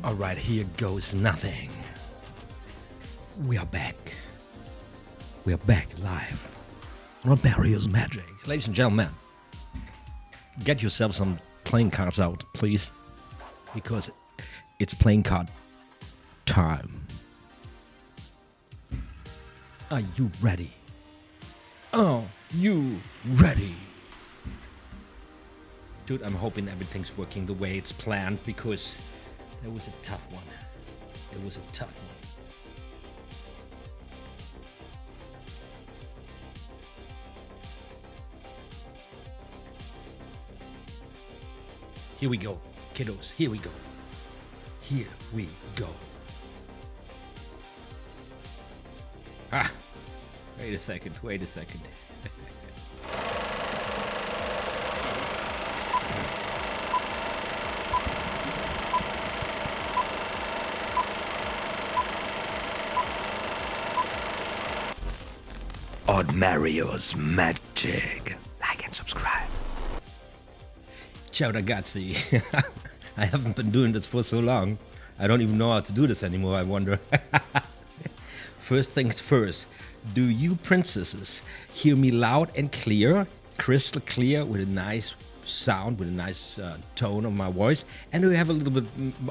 Alright, here goes nothing. We are back. We are back live on MAkE Magic. Ladies and gentlemen, get yourself some playing cards out, please. Because it's playing card time. Are you ready? Are you ready? Dude, I'm hoping everything's working the way it's planned, because that was a tough one. It was a tough one. Here we go, kiddos. Here we go. Here we go. Ah, wait a second. Wait a second. OTHMARiUS MAGiC. Like and subscribe. Ciao ragazzi. I haven't been doing this for so long. I don't even know how to do this anymore, I wonder. First things first. Do you princesses hear me loud and clear? Crystal clear, with a nice sound, with a nice tone of my voice, and do we have a little bit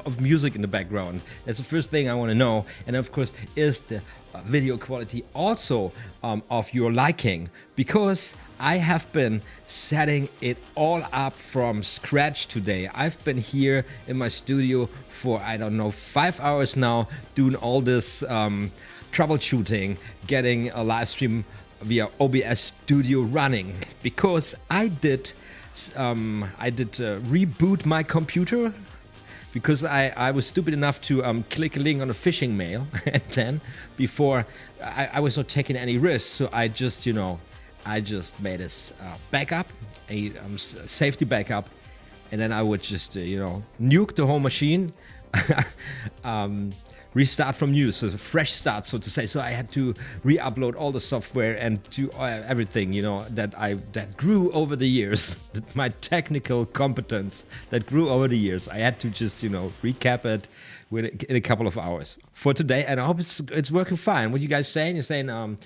of music in the background? That's the first thing I want to know. And of course, is the video quality also of your liking? Because I have been setting it all up from scratch today. I've been here in my studio for, I don't know, 5 hours now, doing all this troubleshooting, getting a live stream via OBS Studio running, because I did reboot my computer, because I was stupid enough to click a link on a phishing mail and then before I was not taking any risks, so I just, you know, I just made a backup, a safety backup, and then I would just you know, nuke the whole machine. Restart from new, so it's a fresh start, so to say. So I had to re-upload all the software and do everything, you know, that grew over the years. My technical competence that grew over the years. I had to just, you know, recap it in a couple of hours for today, and I hope it's working fine. What are you guys saying? You're saying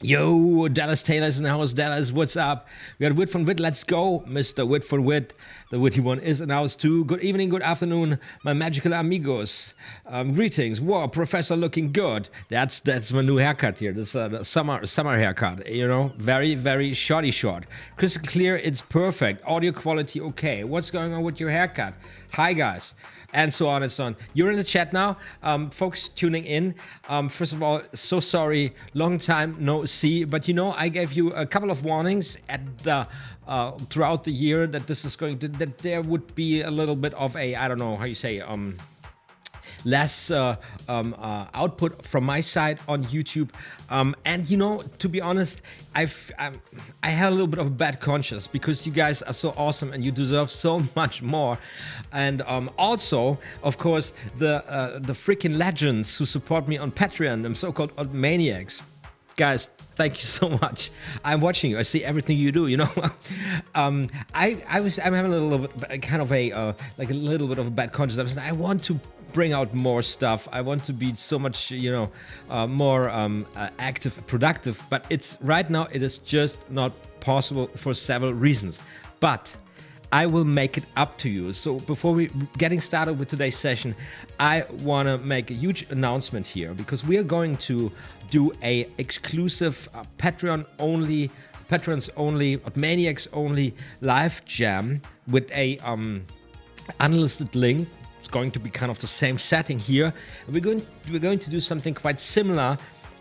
yo, Dallas Taylor's in the house. Dallas, what's up? We got Wit from Wit. Let's go, Mr. Wit from Wit. The witty one is in the house too. Good evening, good afternoon, my magical amigos. Greetings. Whoa, Professor, looking good. That's my new haircut here. This is the summer haircut. You know, very, very short. Crystal clear. It's perfect. Audio quality okay. What's going on with your haircut? Hi guys. And so on and so on. You're in the chat now, folks tuning in. First of all, so sorry, long time no see. But you know, I gave you a couple of warnings at the throughout the year that this is going to, that there would be a little bit of a, I don't know how you say, less output from my side on YouTube, and you know, to be honest, I had a little bit of a bad conscience, because you guys are so awesome and you deserve so much more. And also, of course, the freaking legends who support me on Patreon, them so-called maniacs. Guys, thank you so much. I'm watching you. I see everything you do. You know, I'm having a little bit, kind of a like a little bit of a bad conscience. I want to bring out more stuff. I want to be so much, you know, more active, productive. But it's right now, it is just not possible for several reasons. But I will make it up to you. So before we getting started with today's session, I want to make a huge announcement here, because we are going to do a exclusive patrons only, Maniacs only live jam with a unlisted link. It's going to be kind of the same setting here. We're going to do something quite similar.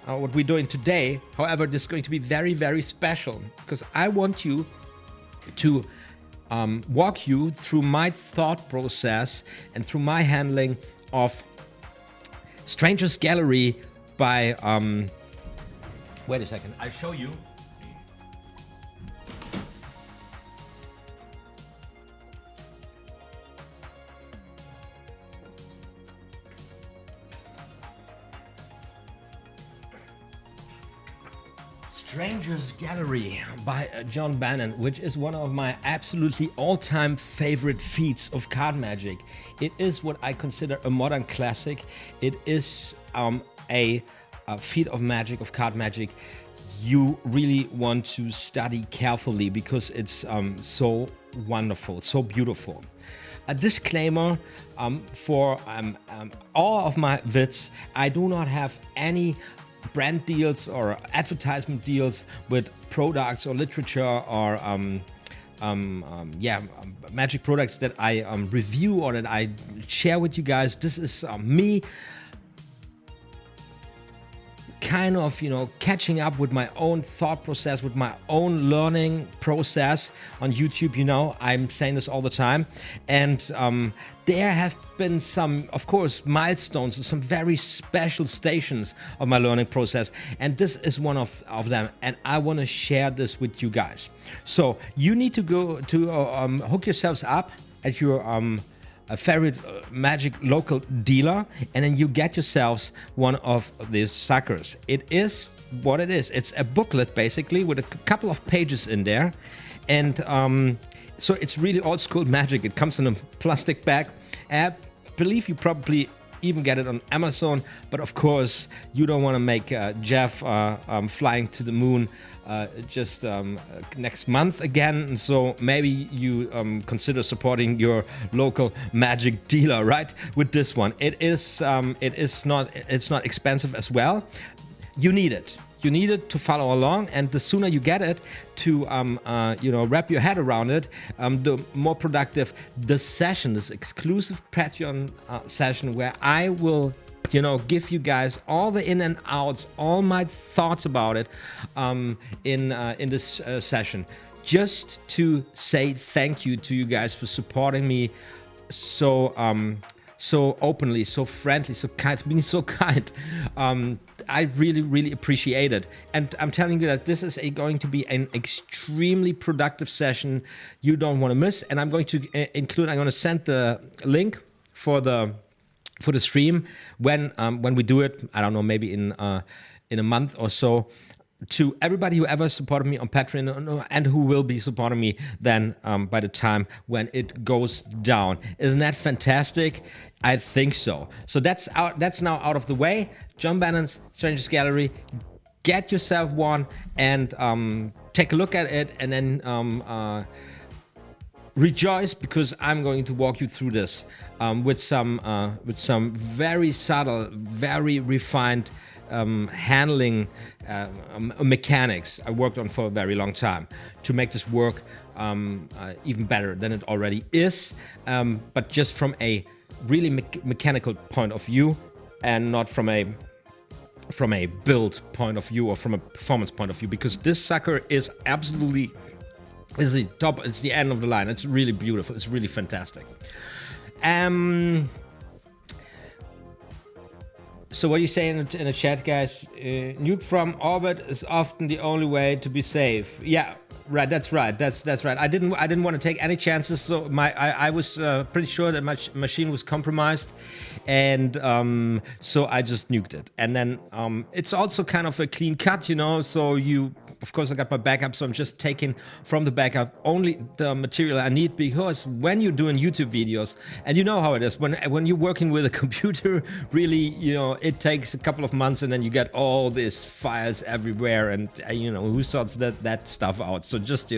What we're doing today. However, this is going to be very, very special, because I want you to walk you through my thought process and through my handling of Stranger's Gallery by, wait a second, I'll show you. Stranger's Gallery by John Bannon, which is one of my absolutely all-time favorite feats of card magic. It is what I consider a modern classic. It is a feat of magic, of card magic, you really want to study carefully because it's so wonderful, so beautiful. A disclaimer for all of my vids, I do not have any brand deals or advertisement deals with products or literature or magic products that I review or that I share with you guys. This is me kind of, catching up with my own thought process, with my own learning process on YouTube. I'm saying this all the time. And there have been some, of course, milestones, some very special stations of my learning process. And this is one of them. And I want to share this with you guys. So you need to go to hook yourselves up at your a favorite magic local dealer, and then you get yourselves one of these suckers. It is what it is. It's a booklet basically with a couple of pages in there, and so it's really old school magic. It comes in a plastic bag. I believe you probably even get it on Amazon, but of course you don't want to make Jeff flying to the moon just next month again, and so maybe you consider supporting your local magic dealer, right? With this one, it's not expensive as well. You need it. You need it to follow along, and the sooner you get it to wrap your head around it, the more productive this session, this exclusive Patreon session, where I will give you guys all the in and outs, all my thoughts about it in this session, just to say thank you to you guys for supporting me so openly, so friendly, so kind, being so kind. I really, really appreciate it. And I'm telling you that this is going to be an extremely productive session you don't want to miss. And I'm going to I'm going to send the link for the stream when we do it. I don't know, maybe in a month or so, to everybody who ever supported me on Patreon and who will be supporting me then by the time when it goes down. Isn't that fantastic? I think so. So that's now out of the way. John Bannon's Stranger's Gallery. Get yourself one and take a look at it, and then rejoice, because I'm going to walk you through this with some very subtle, very refined handling mechanics I worked on for a very long time to make this work even better than it already is, but just from a really mechanical point of view, and not from a build point of view or from a performance point of view, because this sucker is absolutely the top. It's the end of the line. It's really beautiful. It's really fantastic. So what you say in the chat, guys? Nuke from orbit is often the only way to be safe. Yeah, right. That's right. That's right. I didn't want to take any chances. So I was pretty sure that my machine was compromised, and so I just nuked it. And then it's also kind of a clean cut, So of course, I got my backup, so I'm just taking from the backup only the material I need, because when you're doing YouTube videos, and you know how it is, when you're working with a computer, really, it takes a couple of months, and then you get all these files everywhere, and who sorts that stuff out? So just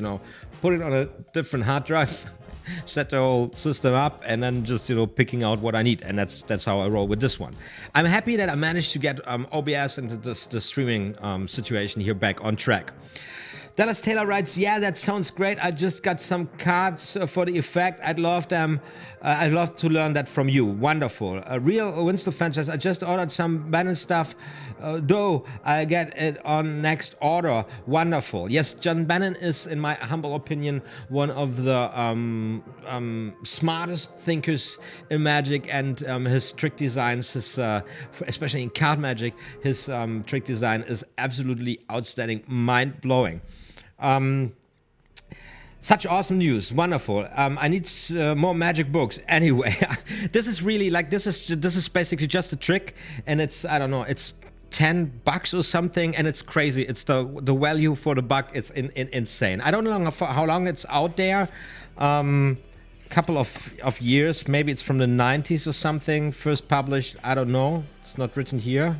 put it on a different hard drive, set the whole system up, and then just picking out what I need, and that's how I roll with this one. I'm happy that I managed to get OBS and the streaming situation here back on track. Dallas Taylor writes, yeah, that sounds great. I just got some cards for the effect. I'd love them. I'd love to learn that from you. Wonderful. Real Winston franchise. I just ordered some Bannon stuff, though I get it on next order. Wonderful. Yes, John Bannon is, in my humble opinion, one of the smartest thinkers in magic, and his trick designs, especially in card magic, his trick design is absolutely outstanding, mind-blowing. Such awesome news. Wonderful. I need more magic books. Anyway, this is really like, this is basically just a trick, and it's, I don't know, it's $10 or something, and it's crazy. It's the value for the buck is insane. I don't know how long it's out there. Couple of years, maybe it's from the 90s or something, first published. I don't know. It's not written here.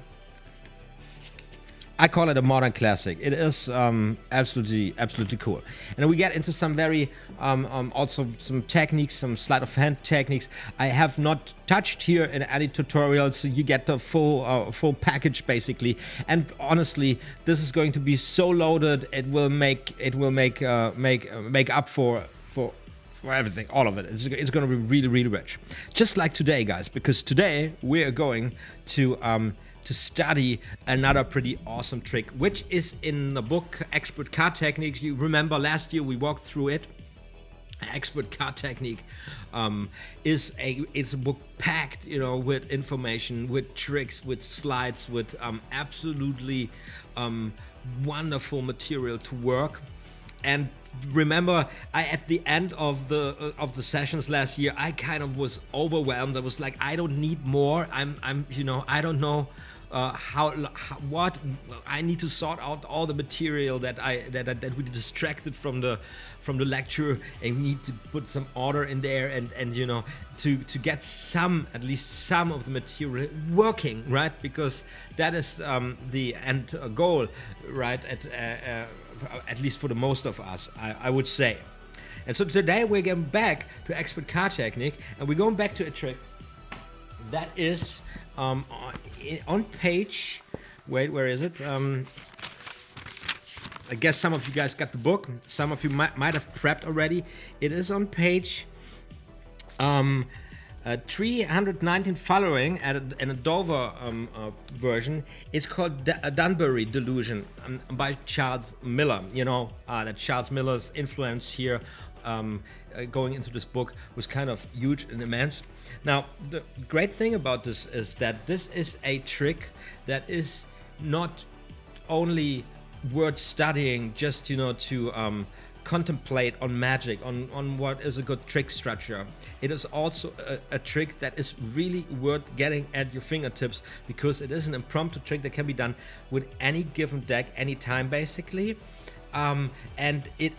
I call it a modern classic. It is absolutely cool. And we get into some very also some techniques, some sleight of hand techniques I have not touched here in any tutorials. So you get the full package basically. And honestly, this is going to be so loaded. It will make up for everything, all of it. It's going to be really rich. Just like today, guys, because today we are going to study another pretty awesome trick, which is in the book Expert Card Techniques. You remember last year we walked through it. Expert Card Technique is a book packed, you know, with information, with tricks, with slides, with absolutely wonderful material to work. And remember, at the end of the sessions last year, I kind of was overwhelmed. I was like, I don't need more. I'm you know, I don't know what I need to sort out all the material that we distracted from the lecture, and we need to put some order in there, and you know, to get at least some of the material working, right? Because that is the end goal, right? At least for the most of us, I would say. And so today we're getting back to Expert Card Technique, and we're going back to a trick that is on page, wait, where is it? I guess some of you guys got the book. Some of you might have prepped already. It is on page 319 following, in a Dover version. It's called Denbury Delusion by Charles Miller. You know, that Charles Miller's influence here going into this book was kind of huge and immense. Now, the great thing about this is that this is a trick that is not only worth studying just, you know, to contemplate on magic, on what is a good trick structure. It is also a trick that is really worth getting at your fingertips, because it is an impromptu trick that can be done with any given deck, anytime basically, and it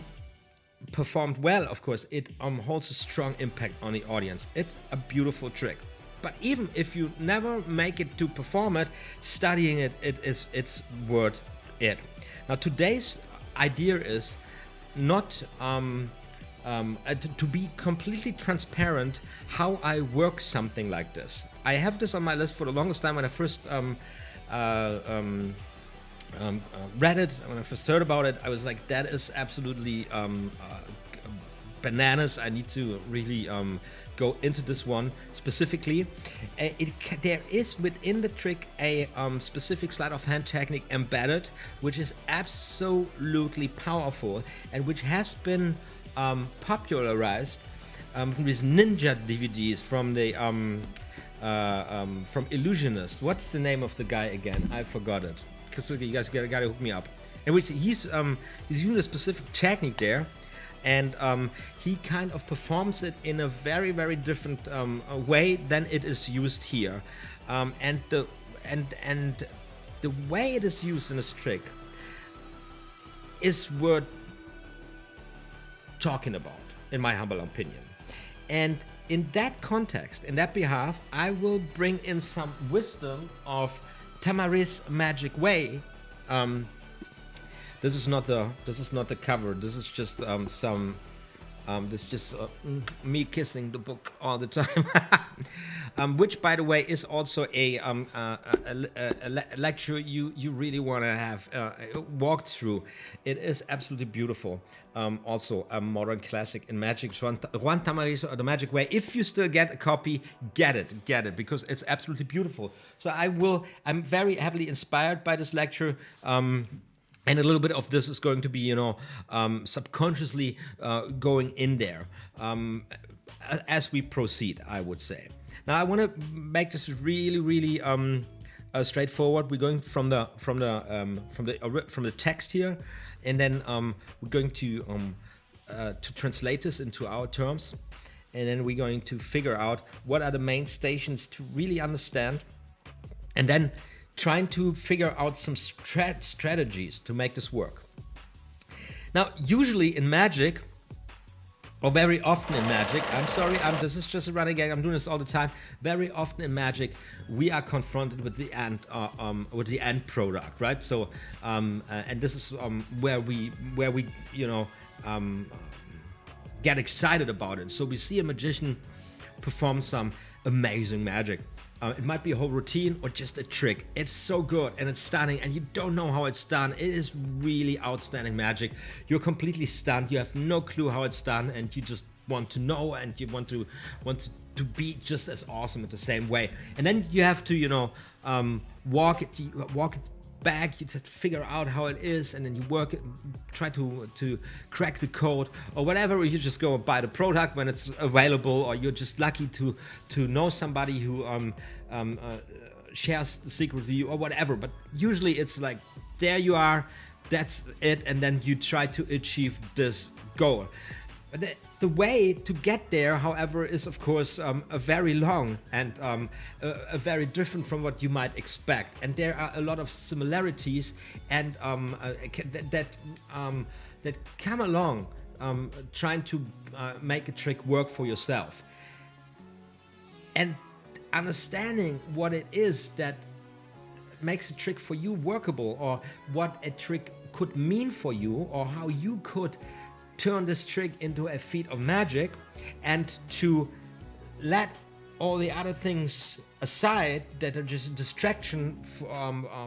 performed well. Of course, it holds a strong impact on the audience. It's a beautiful trick. But even if you never make it to perform it, studying it's worth it. Now, today's idea is not to be completely transparent how I work something like this. I have this on my list for the longest time. When I first read it, when I first heard about it, I was like, that is absolutely bananas. I need to really go into this one specifically. There is within the trick a specific sleight of hand technique embedded, which is absolutely powerful and which has been popularized with ninja DVDs from the from Illusionist. What's the name of the guy again? I forgot it. You guys gotta hook me up. And he's using a specific technique there, and he kind of performs it in a very different way than it is used here, and the way it is used in this trick is worth talking about, in my humble opinion. And in that context, in that behalf, I will bring in some wisdom of Tamariz MAGiC WAy. This is not the cover. This is just me kissing the book all the time. Which, by the way, is also a lecture you really want to have walked through. It is absolutely beautiful. Also a modern classic in magic. Juan Tamariz the MAGiC WAy. If you still get a copy, get it, because it's absolutely beautiful. So I'm very heavily inspired by this lecture. And a little bit of this is going to be, you know, subconsciously going in there as we proceed, I would say. Now, I want to make this really straightforward. We're going from the text here, and then we're going to translate this into our terms, and then we're going to figure out what are the main stations to really understand, and then trying to figure out some strategies to make this work. Now, usually in magic, or very often in magic, I'm sorry, this is just a running gag, I'm doing this all the time. Very often in magic, we are confronted with the end product, right? So, and this is where we you know, get excited about it. So we see a magician perform some amazing magic. It might be a whole routine or just a trick. It's so good and it's stunning and you don't know how it's done. It is really outstanding magic. You're completely stunned. You have no clue how it's done and you just want to know and you want to be just as awesome in the same way. And then you have to, you know, walk it back, you just figure out how it is, and then you work it, try to crack the code or whatever, or you just go and buy the product when it's available, or you're just lucky to know somebody who shares the secret with you or whatever. But usually it's like, there you are, that's it, and then you try to achieve this goal. But the way to get there, however, is of course a very long and a very different from what you might expect. And there are a lot of similarities and that come along trying to make a trick work for yourself. And understanding what it is that makes a trick for you workable, or what a trick could mean for you, or how you could turn this trick into a feat of magic, and to let all the other things aside that are just a distraction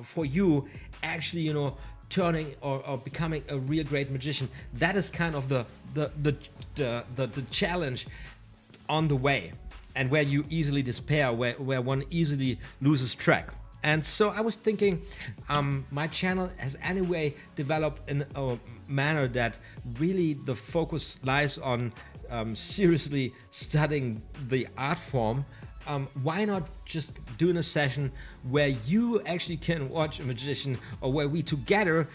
for you, actually, you know, turning or becoming a real great magician. That is kind of the challenge on the way, and where you easily despair, where one easily loses track. And so I was thinking, my channel has anyway developed in a manner that really the focus lies on seriously studying the art form. Why not just doing a session where you actually can watch a magician, or where we together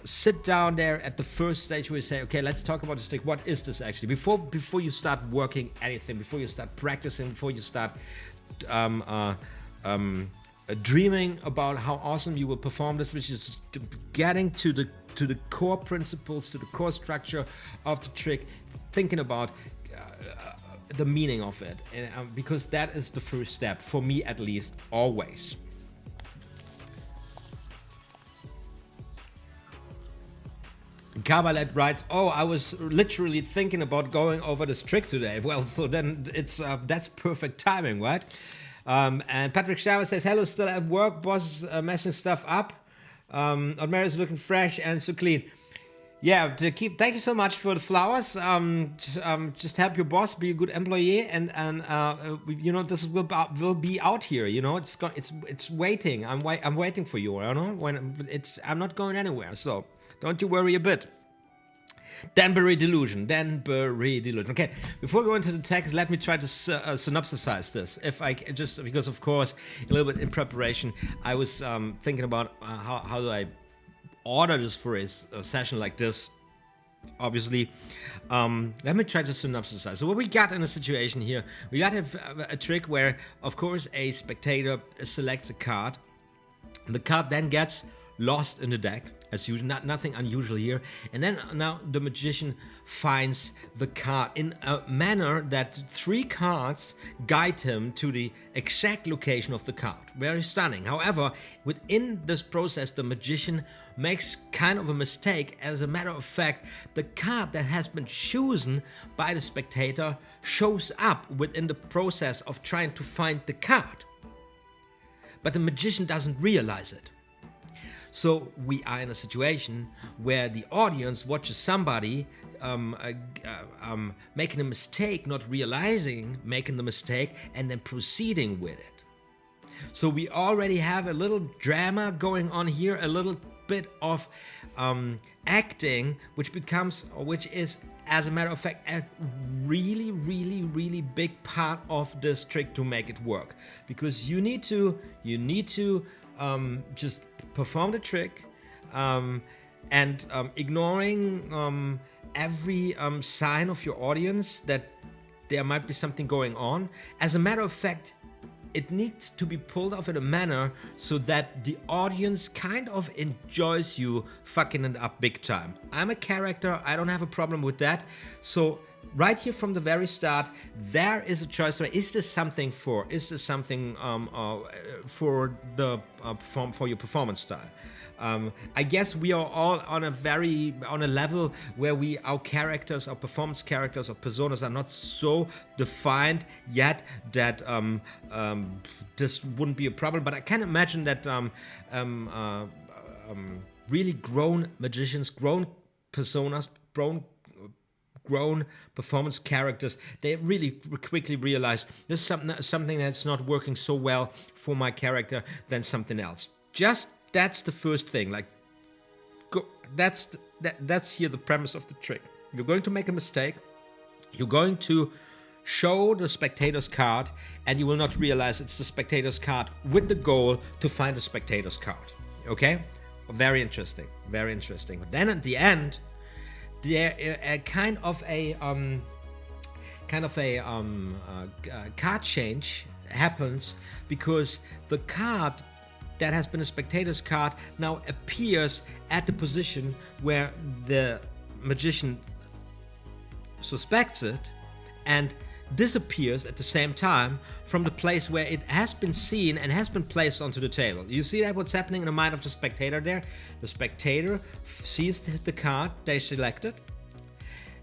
sit down there at the first stage where we say, okay, let's talk about this trick. What is this actually? Before you start working anything, before you start practicing, before you start dreaming about how awesome you will perform this, which is getting to the core principles, to the core structure of the trick, thinking about the meaning of it, and, because that is the first step, for me at least, always. Kabbalet writes, oh, I was literally thinking about going over this trick today. Well, so then it's that's perfect timing, right? And Patrick Shower says, hello, still at work, boss messing stuff up. OTHMARiUS is looking fresh and so clean. Yeah, thank you so much for the flowers. Just help your boss, be a good employee, and you know, this will be out here. You know, it's waiting. I'm waiting for you. You know, I'm not going anywhere. So don't you worry a bit. Denbury Delusion. Okay, before going to the text, let me try to synopsisize this. If I just, because of course, a little bit in preparation, I was thinking about how do I order this for a session like this. Obviously, let me try to synopsisize. So what we got in a situation here, we got a trick where, of course, a spectator selects a card. The card then gets lost in the deck, as usual, nothing unusual here. And then now the magician finds the card in a manner that 3 cards guide him to the exact location of the card. Very stunning. However, within this process, the magician makes kind of a mistake. As a matter of fact, the card that has been chosen by the spectator shows up within the process of trying to find the card. But the magician doesn't realize it. So we are in a situation where the audience watches somebody making a mistake, not realizing making the mistake, and then proceeding with it. So we already have a little drama going on here, a little bit of acting, which is, as a matter of fact, a really, really, really big part of this trick to make it work. Because you need to just perform the trick, and ignoring every sign of your audience that there might be something going on. As a matter of fact, it needs to be pulled off in a manner so that the audience kind of enjoys you fucking it up big time. I'm a character, I don't have a problem with that. So right here from the very start, there is a choice. Is this something for? Is this something for the for your performance style? I guess we are all on a level where our characters, our performance characters, or personas are not so defined yet that this wouldn't be a problem. But I can imagine that really grown magicians, grown personas, grown performance characters, they really quickly realize this is something that's not working so well for my character than something else. That's the first thing. Like, that's here the premise of the trick. You're going to make a mistake. You're going to show the spectator's card, and you will not realize it's the spectator's card with the goal to find the spectator's card. Okay? Very interesting. Very interesting. But then at the end, there kind of a card change happens, because the card that has been a spectator's card now appears at the position where the magician suspects it, and disappears at the same time from the place where it has been seen and has been placed onto the table. You see that what's happening in the mind of the spectator there? The spectator sees the card they selected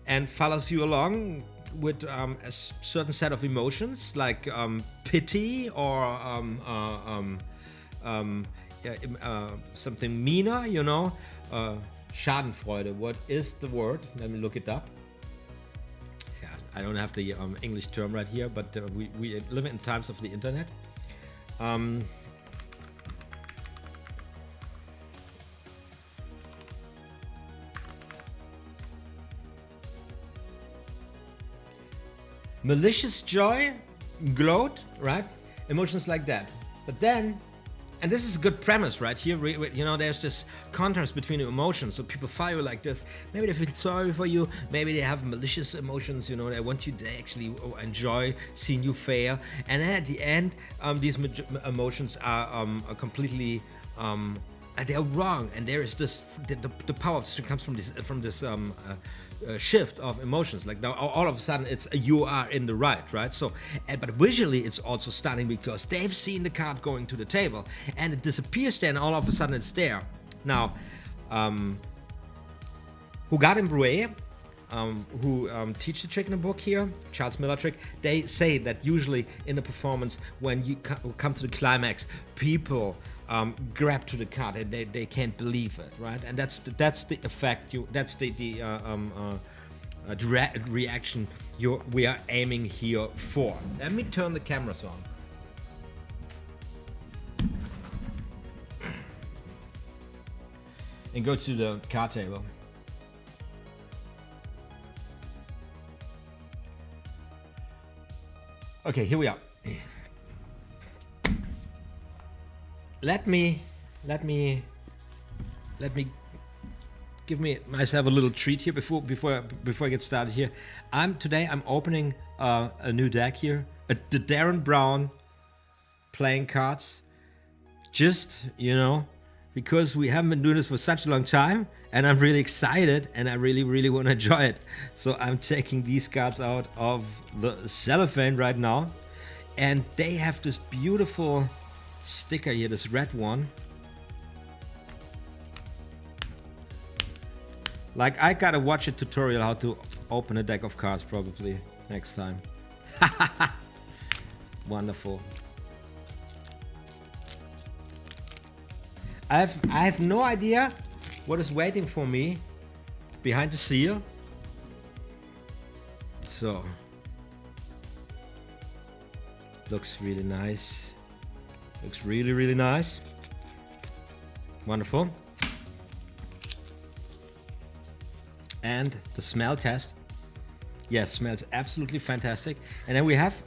and follows you along with a certain set of emotions, like pity or something meaner, you know, Schadenfreude. What is the word? Let me look it up. Yeah, I don't have the English term right here, but we live in times of the internet. Malicious joy, gloat, right? Emotions like that. But then, and this is a good premise right here, you know, there's this contrast between the emotions. So people follow you like this. Maybe they feel sorry for you. Maybe they have malicious emotions, you know, they want you to actually enjoy seeing you fail. And then at the end, these emotions are completely, they're wrong. And there is this, the power of this comes from this shift of emotions. Like now all of a sudden it's you are in the right? So, but visually it's also stunning because they've seen the card going to the table and it disappears there, and all of a sudden it's there. Now, Denbury Delusion, who teach the trick in the book here, Charles Miller trick, they say that usually in the performance, when you come to the climax, people grab to the card and they can't believe it, right? And that's the effect. That's the reaction we are aiming here for. Let me turn the cameras on. And go to the card table. Okay, here we are. Let me give myself a little treat here before I get started here. Today I'm opening a new deck here, the Darren Brown playing cards. Just, you know, because we haven't been doing this for such a long time, and I'm really excited and I really want to enjoy it. So I'm taking these cards out of the cellophane right now, and they have this beautiful sticker here, this red one. Like, I gotta watch a tutorial how to open a deck of cards probably next time. Wonderful. I have no idea what is waiting for me behind the seal. So, looks really nice. Looks really nice. Wonderful. And the smell test. Yes, smells absolutely fantastic. And then we have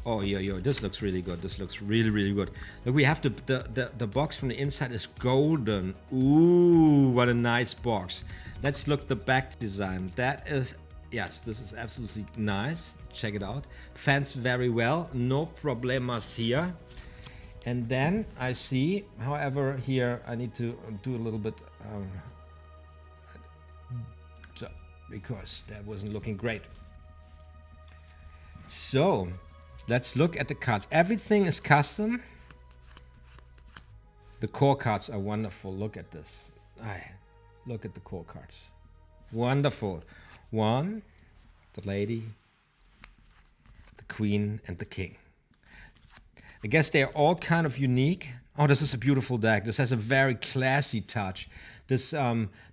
oh yo, this looks really good. This looks really good. Look, we have the box from the inside is golden. Ooh, what a nice box. Let's look the back design. That is yes, this is absolutely nice. Check it out. Fans very well. No problemas here. And then I see, however, here I need to do a little bit because that wasn't looking great. So let's look at the cards. Everything is custom. The core cards are wonderful. Look at this. Look at the core cards. Wonderful. One, the lady, the queen, and the king. I guess they are all kind of unique. Oh, this is a beautiful deck. This has a very classy touch. This,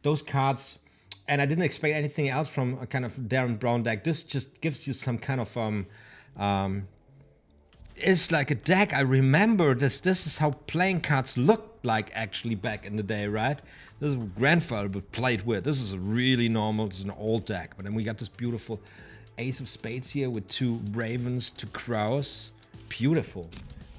those cards, and I didn't expect anything else from a kind of Darren Brown deck. This just gives you some kind of, it's like a deck. I remember this. This is how playing cards looked like actually back in the day, right? This is what grandfather played with. This is a really normal, this is an old deck. But then we got this beautiful ace of spades here with 2 ravens, 2 crows. Beautiful.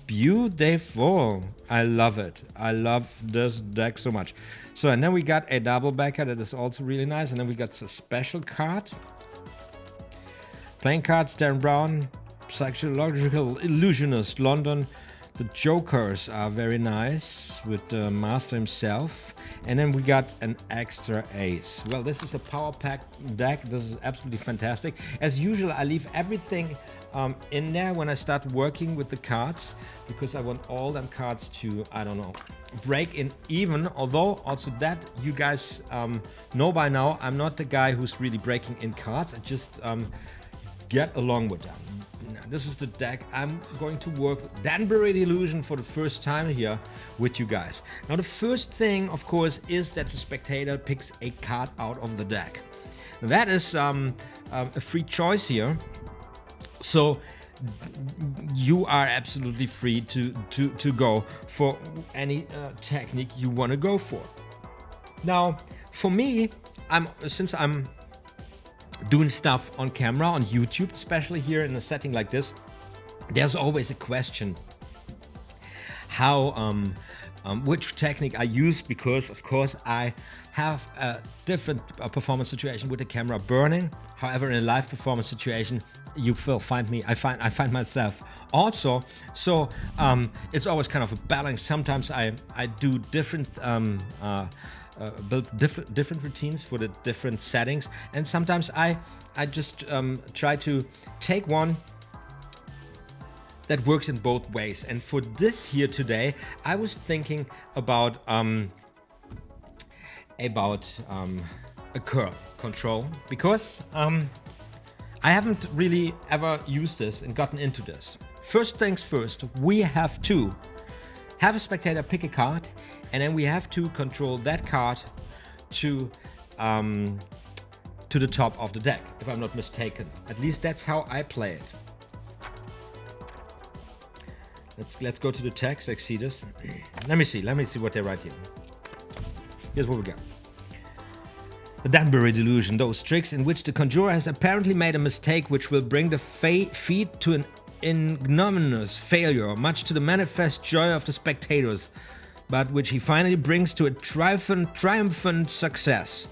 Beautiful. I love it. I love this deck so much. So, and then we got a double backer that is also really nice. And then we got a special card. Playing cards, Darren Brown, Psychological Illusionist, London. The jokers are very nice with the master himself. And then we got an extra ace. Well, this is a power pack deck. This is absolutely fantastic. As usual, I leave everything in there when I start working with the cards, because I want all them cards to, I don't know, break in even. Although also that you guys know by now, I'm not the guy who's really breaking in cards. I just get along with them. Now, this is the deck I'm going to work Denbury Delusion for the first time here with you guys. Now the first thing, of course, is that the spectator picks a card out of the deck. That is a free choice here. So you are absolutely free to go for any technique you want to go for. Now, for me, since I'm doing stuff on camera, on YouTube, especially here in a setting like this, there's always a question how which technique I use, because of course I have a different performance situation with the camera burning. However, in a live performance situation, you will find me, I find myself also. So it's always kind of a balance. Sometimes I do different build different routines for the different settings, and sometimes I just try to take one that works in both ways. And for this here today, I was thinking about a curl control, because I haven't really ever used this and gotten into this. First things first, we have to have a spectator pick a card, and then we have to control that card to the top of the deck, if I'm not mistaken. At least that's how I play it. Let's go to the text. Let's see this. Let me see what they write here. Here's what we got. The Denbury Delusion, those tricks in which the conjurer has apparently made a mistake which will bring the feat to an ignominious failure, much to the manifest joy of the spectators, but which he finally brings to a triumphant success,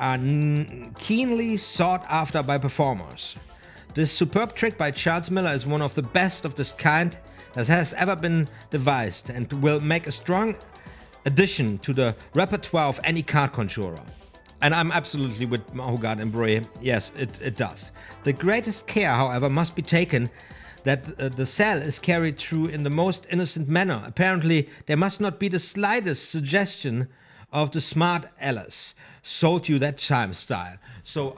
are keenly sought after by performers. This superb trick by Charles Miller is one of the best of this kind that has ever been devised, and will make a strong addition to the repertoire of any card conjurer. And I'm absolutely with Mahogad and Breuer. Yes, it does. The greatest care, however, must be taken that the cell is carried through in the most innocent manner. Apparently, there must not be the slightest suggestion of the smart Alice sold you that time style. So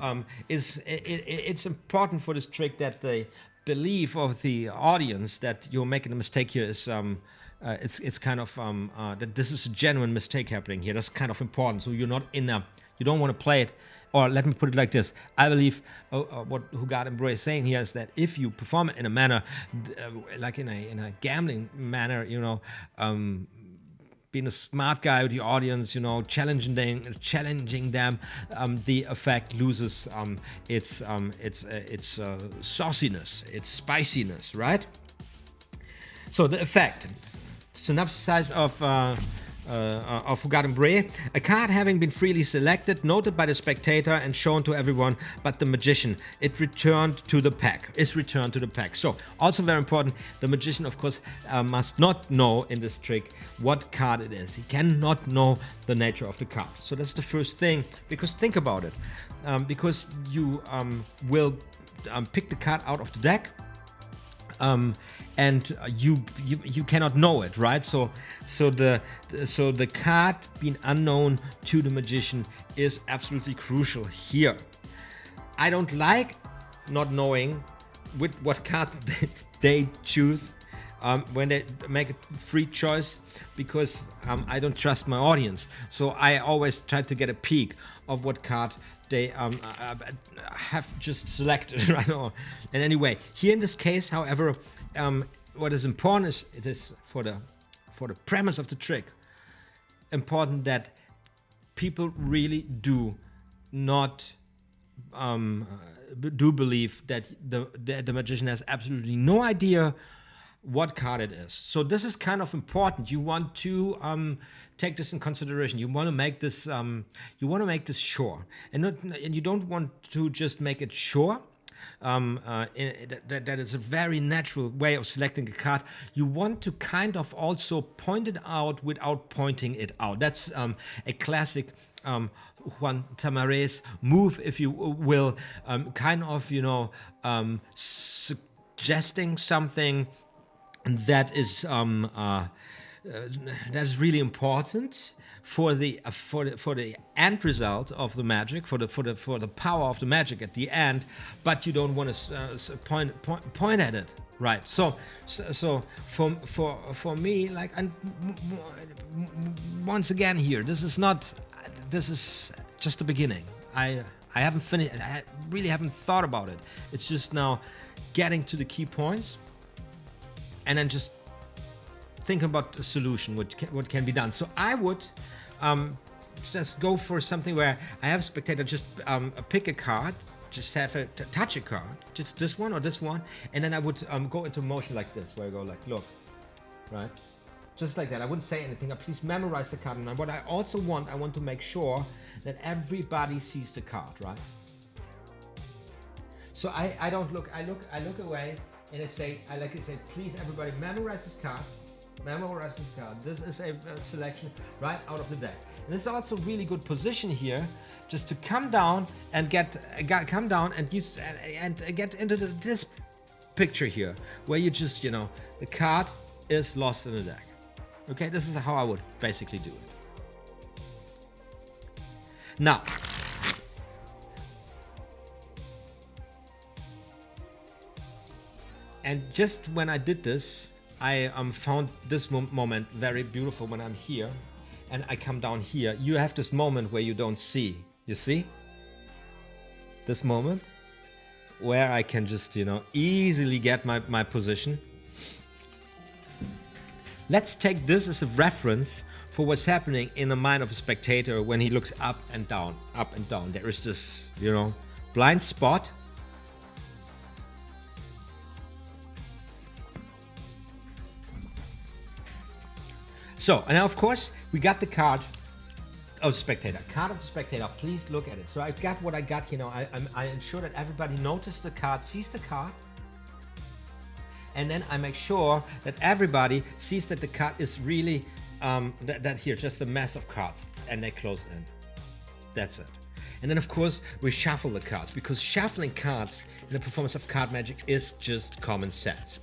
it's important for this trick that the belief of the audience that you're making a mistake here is it's kind of that this is a genuine mistake happening here. That's kind of important. So you're not in a, you don't want to play it, or let me put it like this. I believe what Hugard and Breuer is saying here is that if you perform it in a manner like in a gambling manner, you know, being a smart guy with the audience, you know, challenging them, the effect loses its sauciness, its spiciness, right? So the effect, synopsis of Forgotten Bray. A card having been freely selected, noted by the spectator and shown to everyone but the magician. It returned to the pack. Is returned to the pack. So, also very important, the magician, of course, must not know in this trick what card it is. He cannot know the nature of the card. So that's the first thing, because think about it. Because you will pick the card out of the deck, and you cannot know it, right? So the card being unknown to the magician is absolutely crucial here. I don't like not knowing what card they choose when they make a free choice, because I don't trust my audience. So I always try to get a peek of what card they have just selected right now. And anyway, here in this case, however, what is important is it is for the premise of the trick important that people really do not do believe that the magician has absolutely no idea what card it is. So this is kind of important. You want to take this in consideration. You want to make this sure, and you don't want to just make it sure. That is a very natural way of selecting a card. You want to kind of also point it out without pointing it out. That's a classic Juan Tamariz move, if you will, kind of, suggesting something that is really important for the end result of the magic, for the power of the magic at the end, but you don't want to point at it, right? So for me, like, and once again here, this is just the beginning. I haven't finished. I really haven't thought about it. It's just now getting to the key points, and then just thinking about the solution, what can be done. So I would just go for something where I have a spectator just pick a card, just have a touch a card, just this one or this one, and then I would go into motion like this, where I go like, look, right? Just like that. I wouldn't say anything. Please memorize the card. And what I also want, I want to make sure that everybody sees the card, right? So I don't look. I look away, and I say, please everybody memorize this card. Memorize this card. This is a selection right out of the deck. And this is also really good position here, just to come down and get into this picture here, where you just, the card is lost in the deck. Okay, this is how I would basically do it. Now, and just when I did this, I found this moment very beautiful when I'm here and I come down here. You have this moment where you don't see. You see? This moment where I can just, easily get my position. Let's take this as a reference for what's happening in the mind of a spectator when he looks up and down, up and down. There is this, blind spot. So, and now of course, we got the card of the spectator. Card of the spectator, please look at it. So I got what I got here now. I ensure that everybody notices the card, sees the card. And then I make sure that everybody sees that the card is really, that here, just a mass of cards, and they close in. That's it. And then of course, we shuffle the cards, because shuffling cards in the performance of card magic is just common sense.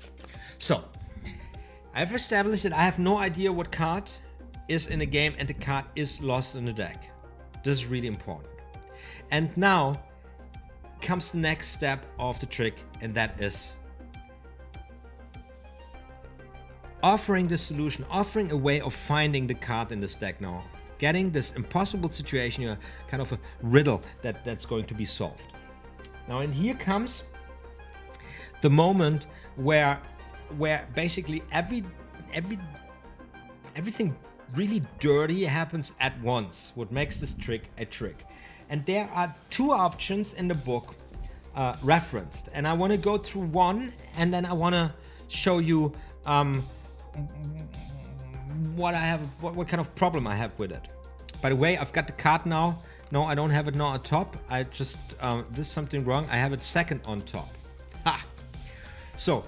So, I've established that I have no idea what card is in the game and the card is lost in the deck. This is really important. And now comes the next step of the trick, and that is offering the solution, offering a way of finding the card in this deck now. Getting this impossible situation here, kind of a riddle that's going to be solved. Now, and here comes the moment where basically everything really dirty happens at once, what makes this trick a trick. And there are two options in the book referenced, and I want to go through one, and then I want to show you what I have, what kind of problem I have with it. By the way, I've got the card now. No, I don't have it now on top. I just, this is something wrong. I have it second on top. Ha! So,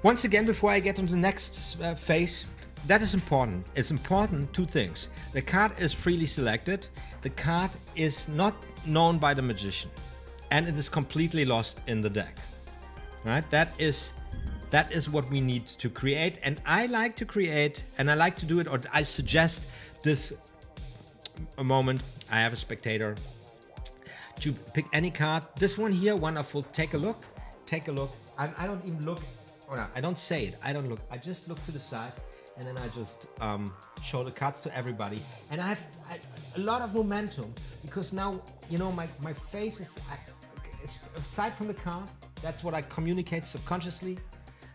once again, before I get into the next phase, that is important. It's important, two things. The card is freely selected. The card is not known by the magician. And it is completely lost in the deck. Right? That is what we need to create. And I like to create, and I like to do it, or I suggest this a moment. I have a spectator to pick any card. This one here, wonderful. Take a look. Take a look. I don't even look. Oh no, I don't say it. I don't look. I just look to the side, and then I just show the cards to everybody. And I have a lot of momentum because now, you know, my face is it's aside from the card. That's what I communicate subconsciously.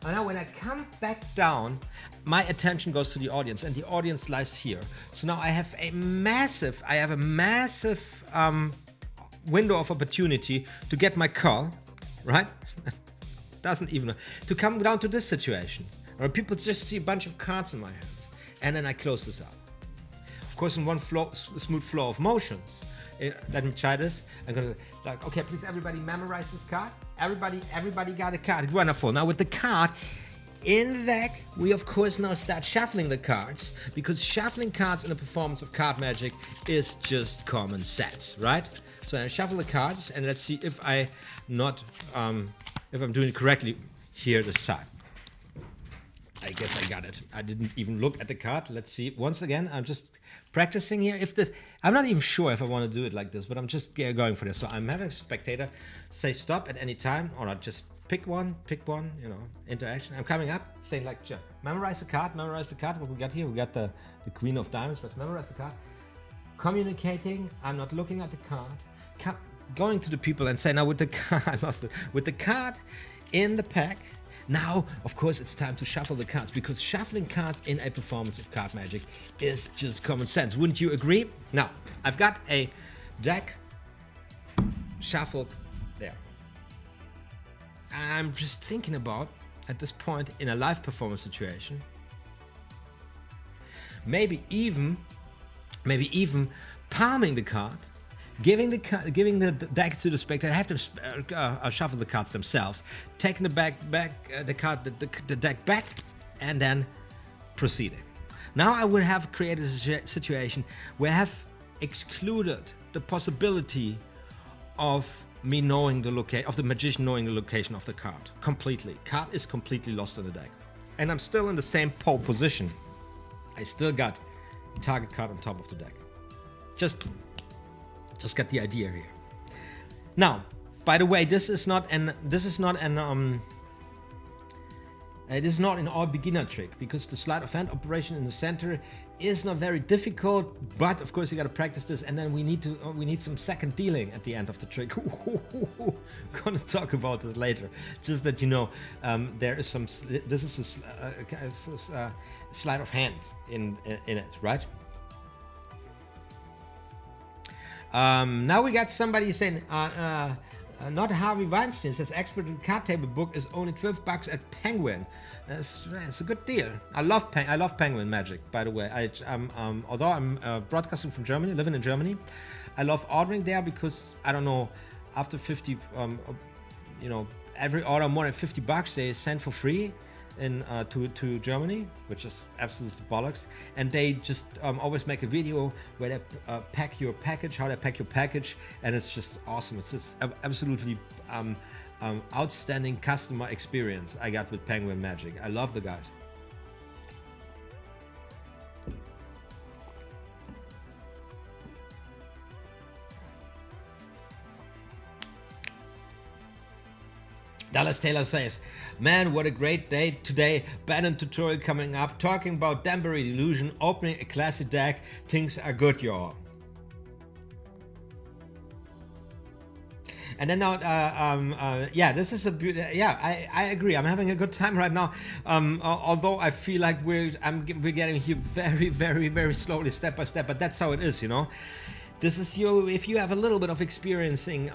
And now when I come back down, my attention goes to the audience, and the audience lies here. So now I have a massive window of opportunity to get my call, right? Doesn't even, to come down to this situation, where people just see a bunch of cards in my hands, and then I close this up. Of course, in one smooth flow of motions. Let me try this. I'm gonna like, okay, please everybody memorize this card. Everybody got a card. Wonderful. Now with the card in the deck, we of course now start shuffling the cards, because shuffling cards in the performance of card magic is just common sense, right? So I shuffle the cards, and let's see if I'm doing it correctly here this time. I guess I got it. I didn't even look at the card. Let's see. Once again, I'm just practicing here. I'm not even sure if I want to do it like this, but I'm just going for this. So I'm having a spectator say stop at any time, or not, just pick one, you know, interaction. I'm coming up, saying like, memorize the card, what we got here. We got the Queen of Diamonds. Let's memorize the card. Communicating, I'm not looking at the card. Going to the people and say, now with the card, I lost it. With the card in the pack, now, of course, it's time to shuffle the cards, because shuffling cards in a performance of card magic is just common sense. Wouldn't you agree? Now, I've got a deck shuffled there. I'm just thinking about, at this point, in a live performance situation, maybe even palming the card, giving the deck to the spectator. I have to shuffle the cards themselves, taking the deck back, and then proceeding. Now I would have created a situation where I have excluded the possibility of me knowing the location, of the magician knowing the location of the card completely. Card is completely lost in the deck, and I'm still in the same pole position. I still got the target card on top of the deck. Just get the idea here. Now, by the way, it is not an all beginner trick, because the sleight of hand operation in the center is not very difficult, but of course you got to practice this, and then we need some second dealing at the end of the trick. Gonna talk about it later. Just that you know, there is some. This is a sleight of hand in it, right? Now we got somebody saying, not Harvey Weinstein says expert in card table book is only $12 at Penguin. That's a good deal. I love Penguin Magic, by the way. Although I'm broadcasting from Germany, living in Germany, I love ordering there because, I don't know, after 50, you know, every order more than $50 they send for free to Germany, which is absolutely bollocks. And they just always make a video where they pack your package, how they pack your package, and it's just awesome. It's just absolutely outstanding customer experience I got with Penguin Magic. I love the guys. Dallas Taylor says, man, what a great day today. Bannon tutorial coming up, talking about Denbury Delusion, opening a classic deck. Things are good, y'all. And then now, yeah, this is a I agree. I'm having a good time right now. Although I feel like we're getting here very, very, very slowly, step by step. But that's how it is, you know. This is if you have a little bit of experiencing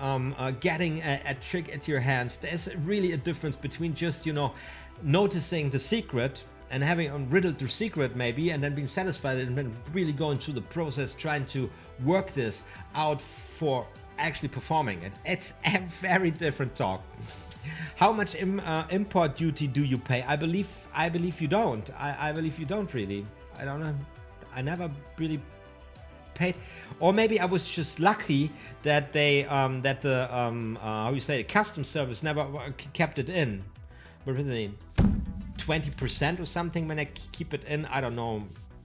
getting a trick at your hands, there's really a difference between just, you know, noticing the secret and having unriddled the secret maybe, and then being satisfied and then really going through the process trying to work this out for actually performing it. It's a very different talk. How much import duty do you pay? I believe you don't. I believe you don't really. I don't know. I never really paid, or maybe I was just lucky that they that the how you say, custom service never kept it in. What is it, 20% or something when I keep it in? I don't know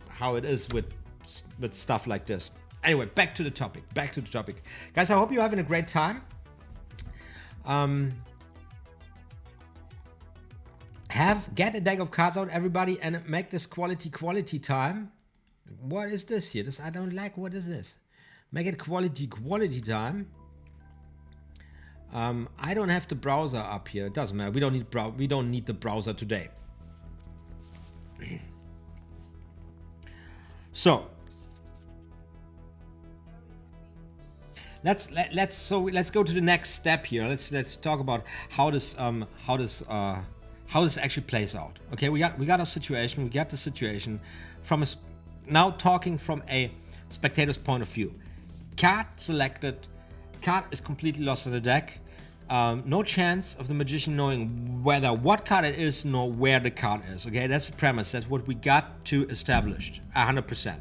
how it is with stuff like this. Anyway, back to the topic. Guys, I hope you're having a great time. Get a deck of cards out, everybody, and make this quality time. What is this here? This I don't like. What is this? Make it quality time. I don't have the browser up here. It doesn't matter. We don't need the browser today. So let's go to the next step here. Let's talk about how this actually plays out. Okay, we got a situation. We got the situation from now talking from a spectator's point of view. Card selected. Card is completely lost in the deck. No chance of the magician knowing whether what card it is nor where the card is. Okay, that's the premise. That's what we got to establish 100%.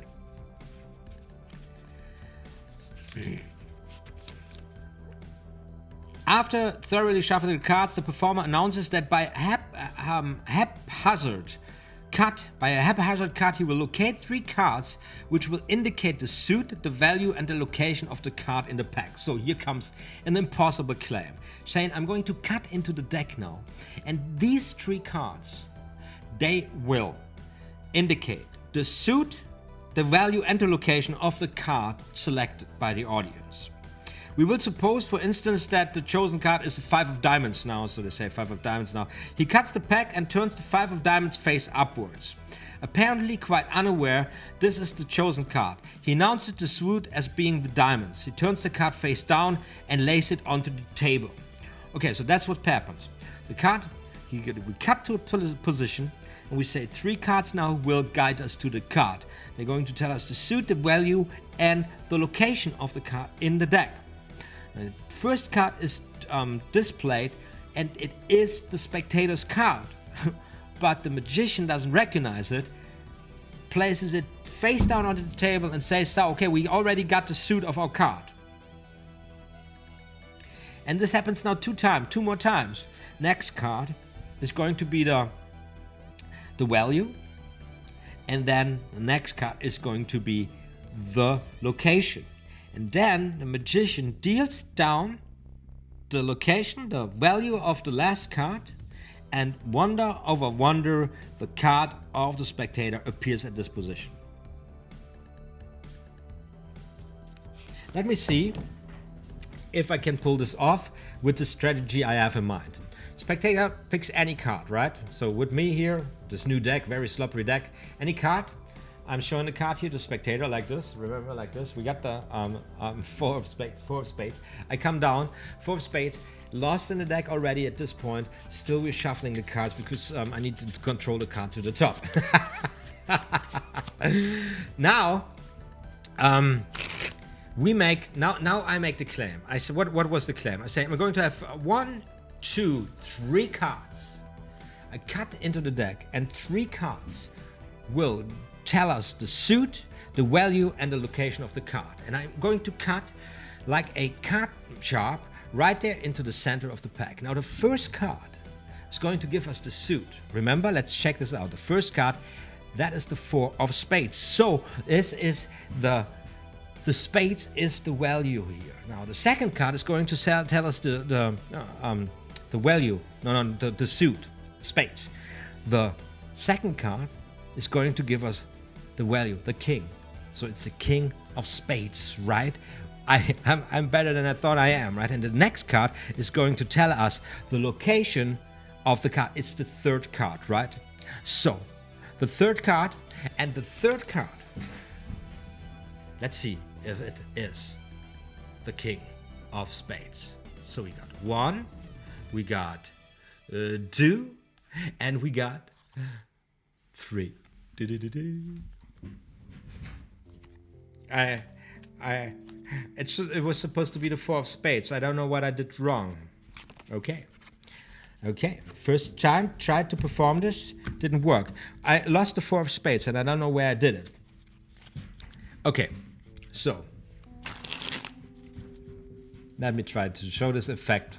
After thoroughly shuffling the cards, the performer announces that by haphazard cut, he will locate 3 cards which will indicate the suit, the value, and the location of the card in the pack. So here comes an impossible claim, saying I'm going to cut into the deck now, and these 3 cards, they will indicate the suit, the value, and the location of the card selected by the audience. We will suppose, for instance, that the chosen card is the 5 of diamonds now, so they say 5 of diamonds now. He cuts the pack and turns the 5 of diamonds face upwards. Apparently quite unaware this is the chosen card, he announces the suit as being the diamonds. He turns the card face down and lays it onto the table. Okay, so that's what happens. The card, we cut to a position, and we say 3 cards now will guide us to the card. They're going to tell us the suit, the value, and the location of the card in the deck. The first card is displayed, and it is the spectator's card, but the magician doesn't recognize it, places it face down onto the table and says, so, okay, we already got the suit of our card. And this happens now 2 more times. Next card is going to be the value, and then the next card is going to be the location. And then the magician deals down the location, the value of the last card, and wonder over wonder, the card of the spectator appears at this position. Let me see if I can pull this off with the strategy I have in mind. Spectator picks any card, right? So with me here, this new deck, very slippery deck, any card. I'm showing the card here to spectator like this. Remember, like this. We got the 4 of spades. I come down, 4 of spades, lost in the deck already at this point. Still we're shuffling the cards because I need to control the card to the top. Now, now I make the claim. I said, what was the claim? I say I'm going to have 1, 2, 3 cards. I cut into the deck, and 3 cards will tell us the suit, the value, and the location of the card. And I'm going to cut like a card sharp right there into the center of the pack. Now the first card is going to give us the suit. Remember, let's check this out. The first card, that is the 4 of spades. So this is the spades is the value here. Now the second card is going to tell us the value, the suit, spades. The second card is going to give us the value, the king. So it's the king of spades, right? I'm better than I thought I am, right? And the next card is going to tell us the location of the card. It's the 3rd card, right? So the 3rd card, and the 3rd card, let's see if it is the king of spades. So we got 1, we got 2, and we got 3. It was supposed to be the 4 of spades. I don't know what I did wrong. Okay. Okay, first time, tried to perform this, didn't work. I lost the 4 of spades and I don't know where I did it. Okay, so let me try to show this effect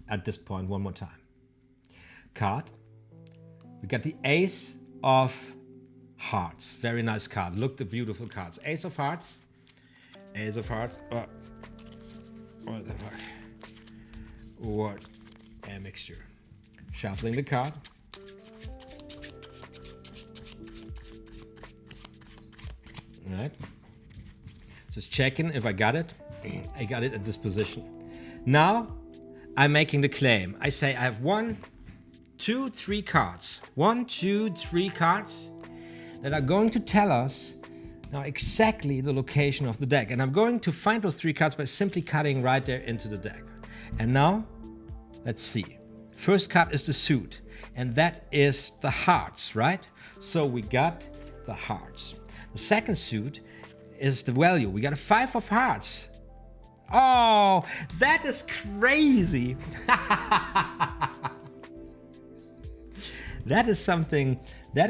at this point one more time. Card, we got the Ace of Hearts, very nice card. Look the beautiful cards. Ace of Hearts, Ace of Hearts, what the fuck? What a mixture. Shuffling the card. All right. Just checking if I got it. I got it at this position. Now I'm making the claim. I say I have 1, 2, 3 cards. 1, 2, 3 cards that are going to tell us now exactly the location of the deck. And I'm going to find those 3 cards by simply cutting right there into the deck. And now, let's see. First card is the suit, and that is the hearts, right? So we got the hearts. The second suit is the value. We got a 5 of hearts. Oh, that is crazy. That is something that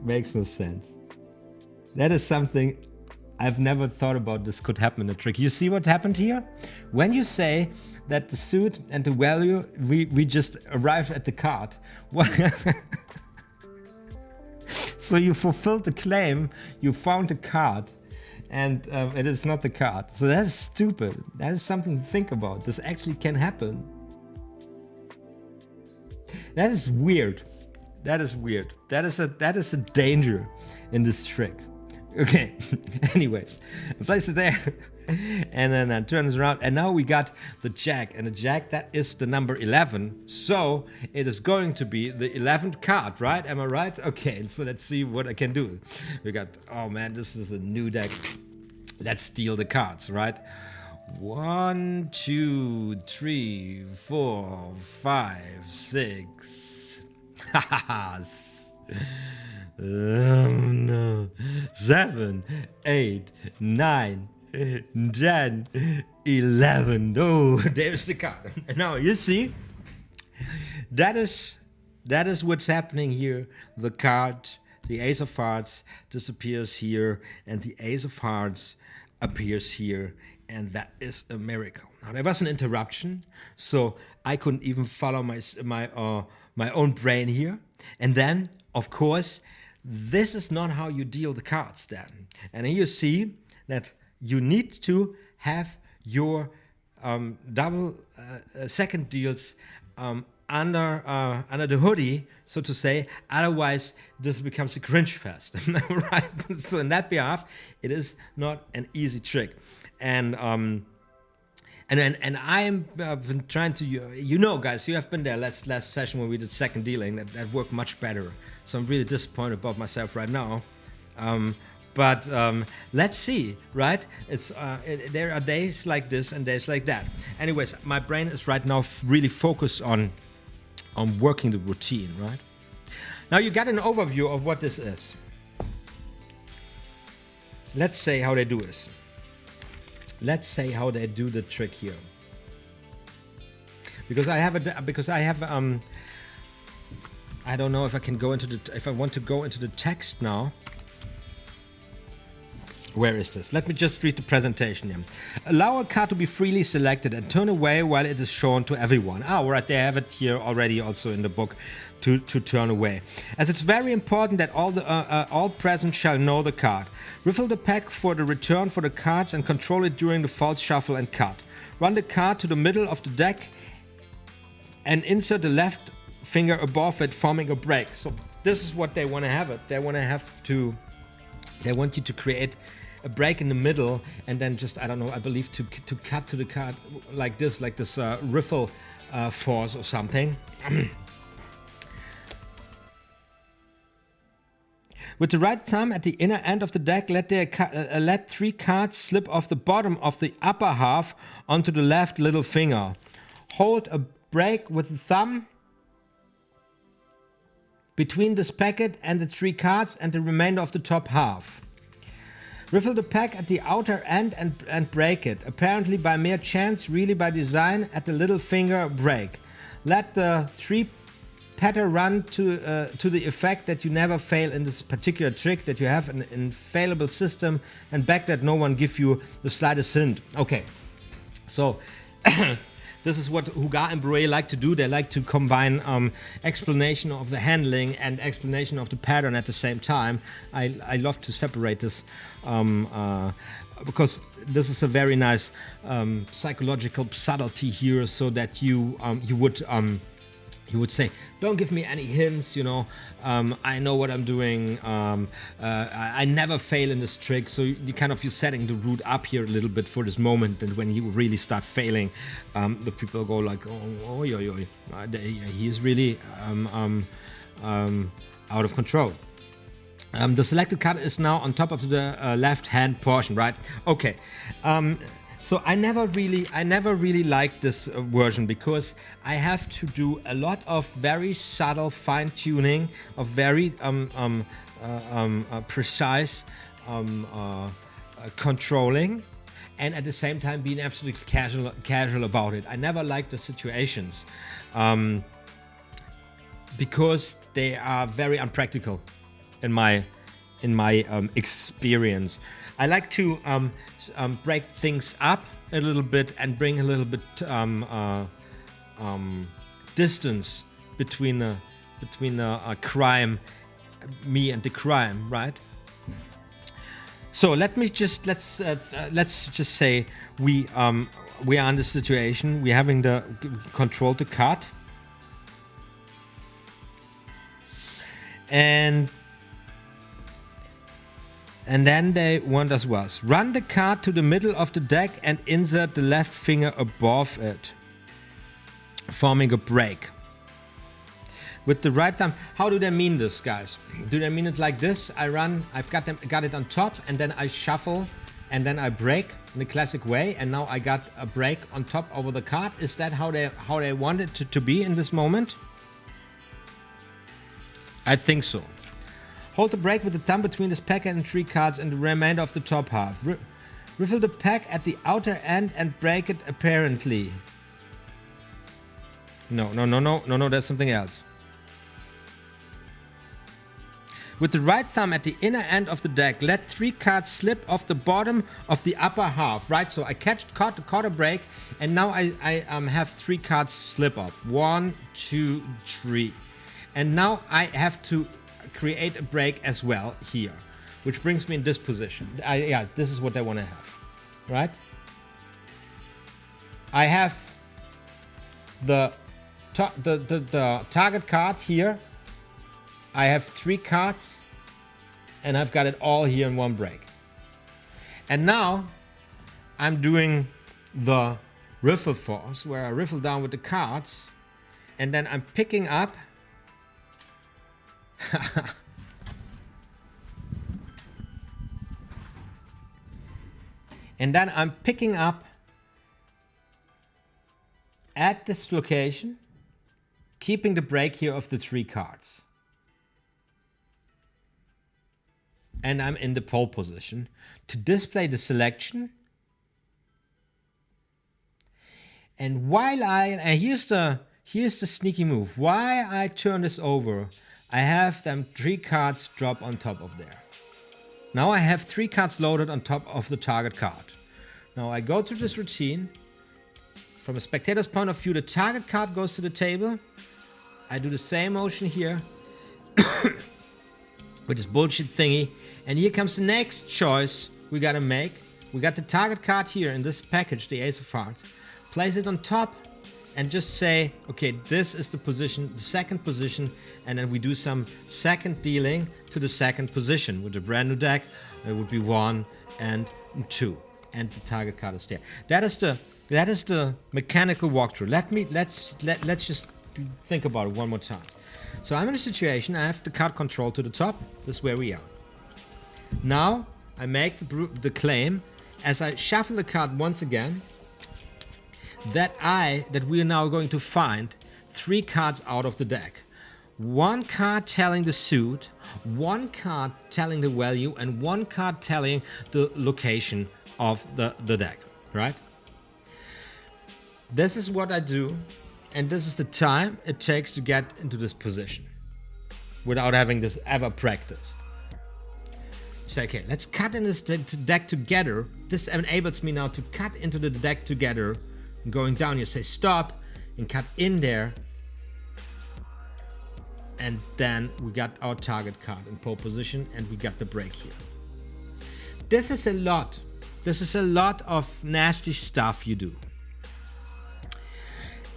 makes no sense. That is something I've never thought about this could happen in a trick. You see what happened here? When you say that the suit and the value, we just arrived at the card. So you fulfilled the claim, you found the card, and it is not the card. So that is stupid. That is something to think about. This actually can happen. That is weird. That is weird. That is a danger in this trick. Okay, anyways, I place it there, and then I turn it around, and now we got the jack, and the jack, that is the number 11, so it is going to be the 11th card, right? Am I right? Okay, so let's see what I can do. We got, oh man, this is a new deck. Let's deal the cards, right? 1, 2, 3, 4, 5, 6. Haha. No. 7, 8, 9, 10, 11. Oh, there's the card. And now you see, that is what's happening here. The card, the Ace of Hearts, disappears here, and the Ace of Hearts appears here, and that is a miracle. Now there was an interruption, so I couldn't even follow my own brain here, and then of course. This is not how you deal the cards then. And here you see that you need to have your double second deals under the hoodie, so to say, otherwise this becomes a cringe fest, right? So in that behalf, it is not an easy trick. And I'm been trying to, you know, guys, you have been there last session when we did second dealing, that worked much better. So I'm really disappointed about myself right now. But let's see, right? There are days like this and days like that. Anyways, my brain is right now really focused on working the routine, right? Now you got an overview of what this is. Let's say how they do this. Let's say how they do the trick here. Because I have I don't know if I can go into if I want to go into the text now. Where is this? Let me just read the presentation here. Allow a card to be freely selected and turn away while it is shown to everyone. Ah, right, they have it here already also in the book to turn away. As it's very important that all present shall know the card. Riffle the pack for the return for the cards and control it during the false shuffle and cut. Run the card to the middle of the deck and insert the left finger above it, forming a break. So this is what they want to have it. They want you to create a break in the middle and then just, I don't know, I believe to cut to the card like this riffle force or something. With the right thumb at the inner end of the deck, let 3 cards slip off the bottom of the upper half onto the left little finger. Hold a break with the thumb between this packet and the 3 cards and the remainder of the top half. Riffle the pack at the outer end and break it, apparently by mere chance, really by design, at the little finger break. Let the 3 patter run to the effect that you never fail in this particular trick, that you have an infallible system, and back that no one give you the slightest hint. Okay, so this is what Huga and Brouet like to do. They like to combine explanation of the handling and explanation of the pattern at the same time. I love to separate this because this is a very nice psychological subtlety here, so that you would say, don't give me any hints, you know, I know what I'm doing, I never fail in this trick. So you're setting the root up here a little bit for this moment, and when you really start failing, the people go like, oh, he is really out of control. The selected card is now on top of the left hand portion, right? Okay. So I never really liked this version, because I have to do a lot of very subtle fine tuning of very precise controlling, and at the same time being absolutely casual about it. I never liked the situations because they are very unpractical in my experience. I like to break things up a little bit and bring a little bit distance between a crime, me and the crime, right? So let's just say we are in the situation. We're having the control the card, and then they want us was run the card to the middle of the deck and insert the left finger above it, forming a break. With the right thumb, how do they mean this, guys? Do they mean it like this? I've got it on top, and then I shuffle, and then I break in the classic way, and now I got a break on top over the card. Is that how they want it to be in this moment? I think so. Hold the break with the thumb between this packet and 3 cards and the remainder of the top half. Riffle the pack at the outer end and break it apparently. No, there's something else. With the right thumb at the inner end of the deck, let 3 cards slip off the bottom of the upper half, right? So I caught a break, and now I have 3 cards slip off. 1, 2, 3. And now I have to create a break as well here, which brings me in this position. Yeah, this is what I want to have, right? I have the target card here. I have 3 cards, and I've got it all here in one break. And now I'm doing the riffle force, where I riffle down with the cards, and then I'm picking up and then I'm picking up at this location, keeping the break here of the 3 cards. And I'm in the pole position to display the selection. And while here's the sneaky move. While I turn this over, I have them 3 cards drop on top of there. Now I have 3 cards loaded on top of the target card. Now I go through this routine. From a spectator's point of view, the target card goes to the table. I do the same motion here with this bullshit thingy. And here comes the next choice we gotta make. We got the target card here in this package, the Ace of Hearts. Place it on top and just say, okay, this is the position, the second position, and then we do some second dealing to the second position. With a brand new deck, it would be 1 and 2, and the target card is there. That is the mechanical walkthrough. Let's just think about it one more time. So I'm in a situation, I have the card control to the top. This is where we are. Now I make the claim, as I shuffle the card once again, that we are now going to find 3 cards out of the deck. one card telling the suit, one card telling the value, and one card telling the location of the deck, right? This is what I do, and this is the time it takes to get into this position without having this ever practiced. Say, okay, let's cut in this deck together. This enables me now to cut into the deck together. Going down, you say stop and cut in there. And then we got our target card in pole position and we got the break here. This is a lot. This is a lot of nasty stuff you do.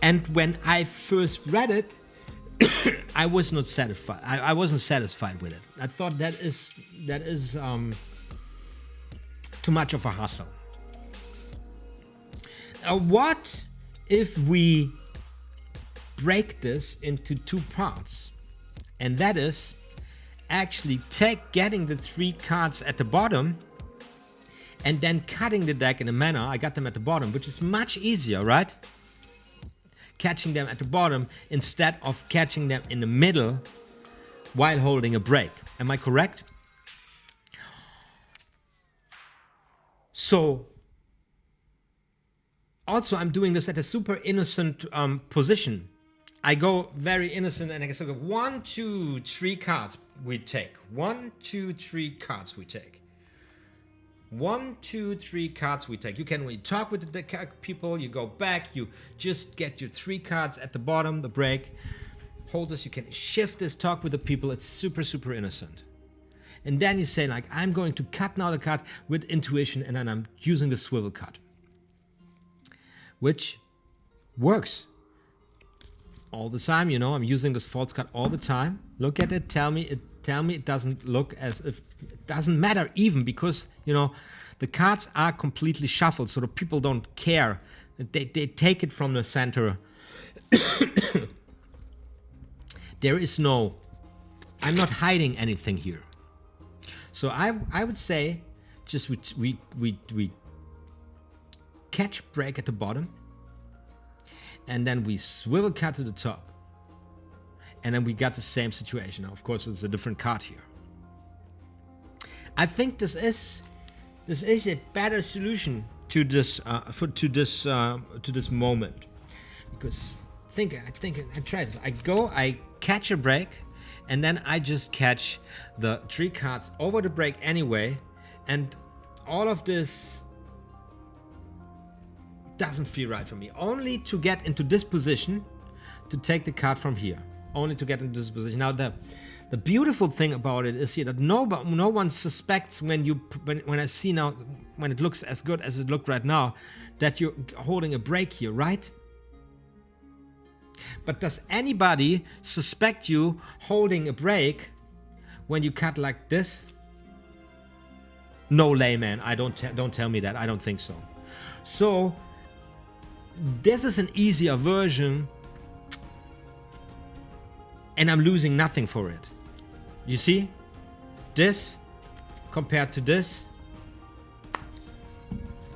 And when I first read it, I was not satisfied. I wasn't satisfied with it. I thought that is too much of a hassle. What if we break this into two parts? And that is actually getting the 3 cards at the bottom and then cutting the deck in a manner. I got them at the bottom, which is much easier, right? Catching them at the bottom instead of catching them in the middle while holding a break. Am I correct? So, also I'm doing this at a super innocent position. I go very innocent and I say 1, 2, 3 cards we take. 1, 2, 3 cards we take. 1, 2, 3 cards we take. You can, when you talk with the people, you go back, you just get your 3 cards at the bottom, the break. Hold this, you can shift this, talk with the people. It's super, super innocent. And then you say like, I'm going to cut now the card with intuition and then I'm using the swivel cut. Which works. All the time, you know, I'm using this false cut all the time. Look at it, tell me it doesn't look as if, it doesn't matter even because, you know, the cards are completely shuffled so the people don't care. They take it from the center. There is no, I'm not hiding anything here. So I would say just we catch break at the bottom and then we swivel cut to the top. And then we got the same situation. Now, of course, it's a different card here. I think this is a better solution to this to this moment, because I try this. I catch a break, and then I just catch the 3 cards over the break anyway, and all of this doesn't feel right for me. Only to get into this position to take the card from here. Only to get into this position. Now the beautiful thing about it is here that no one suspects when I see now when it looks as good as it looked right now that you're holding a break here, right? But does anybody suspect you holding a break when you cut like this? No, layman. Don't tell me that. I don't think so. So this is an easier version. And I'm losing nothing for it. You see? This compared to this,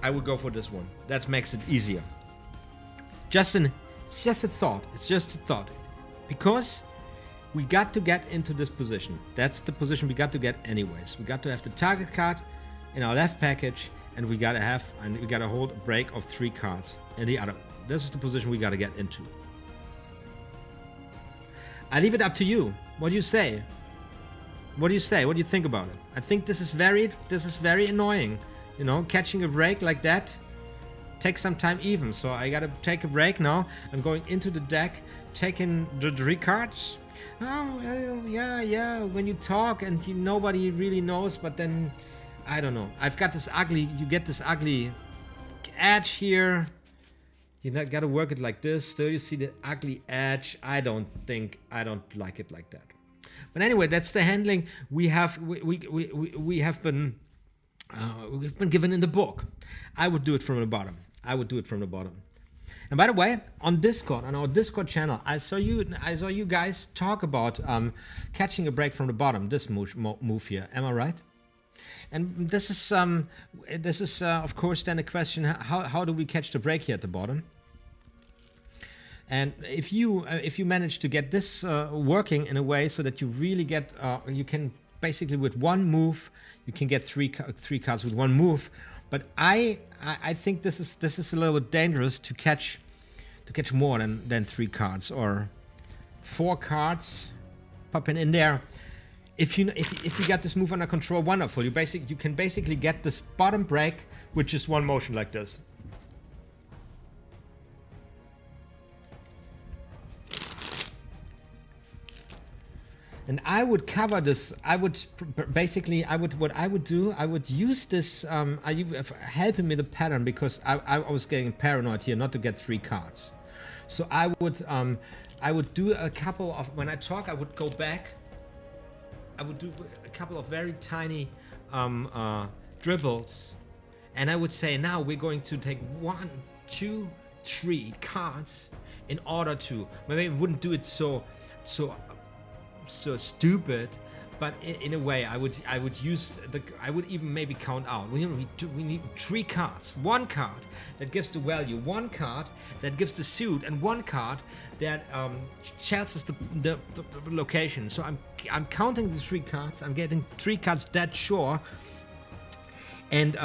I would go for this one. That makes it easier. It's just a thought. It's just a thought. Because we got to get into this position. That's the position we got to get anyways. We got to have the target card in our left package, and we gotta hold a break of 3 cards in the other. This is the position we gotta get into. I leave it up to you. What do you say? What do you say? What do you think about it? I think this is very annoying. You know, catching a break like that takes some time even. So I gotta take a break now. I'm going into the deck, taking the 3 cards. Oh, well, yeah. When you talk and nobody really knows, but then I don't know. I've got this ugly. You get this ugly edge here. You got to work it like this. Still, you see the ugly edge. I don't like it like that. But anyway, that's the handling we've been given in the book. I would do it from the bottom. And by the way, on Discord, on our Discord channel, I saw you guys talk about catching a break from the bottom. This move here. Am I right? And this is of course then a question, how do we catch the break here at the bottom? And if you manage to get this working in a way so that you really get, you can basically with one move, you can get three cards with one move. But I think this is a little bit dangerous to catch more than 3 cards or 4 cards popping in there. If you got this move under control, wonderful. You can basically get this bottom break with just one motion like this. And I would cover this. I would use this. Helping me the pattern, because I was getting paranoid here not to get 3 cards. So I would do a couple of, when I talk, I would go back. I would do a couple of very tiny dribbles, and I would say, now we're going to take 1, 2, 3 cards in order to. Maybe I wouldn't do it so stupid, but in a way I would even maybe count out. We need 3 cards. 1 card that gives the value, 1 card that gives the suit, and 1 card that chances the location. So I'm counting the 3 cards. I'm getting 3 cards that sure, and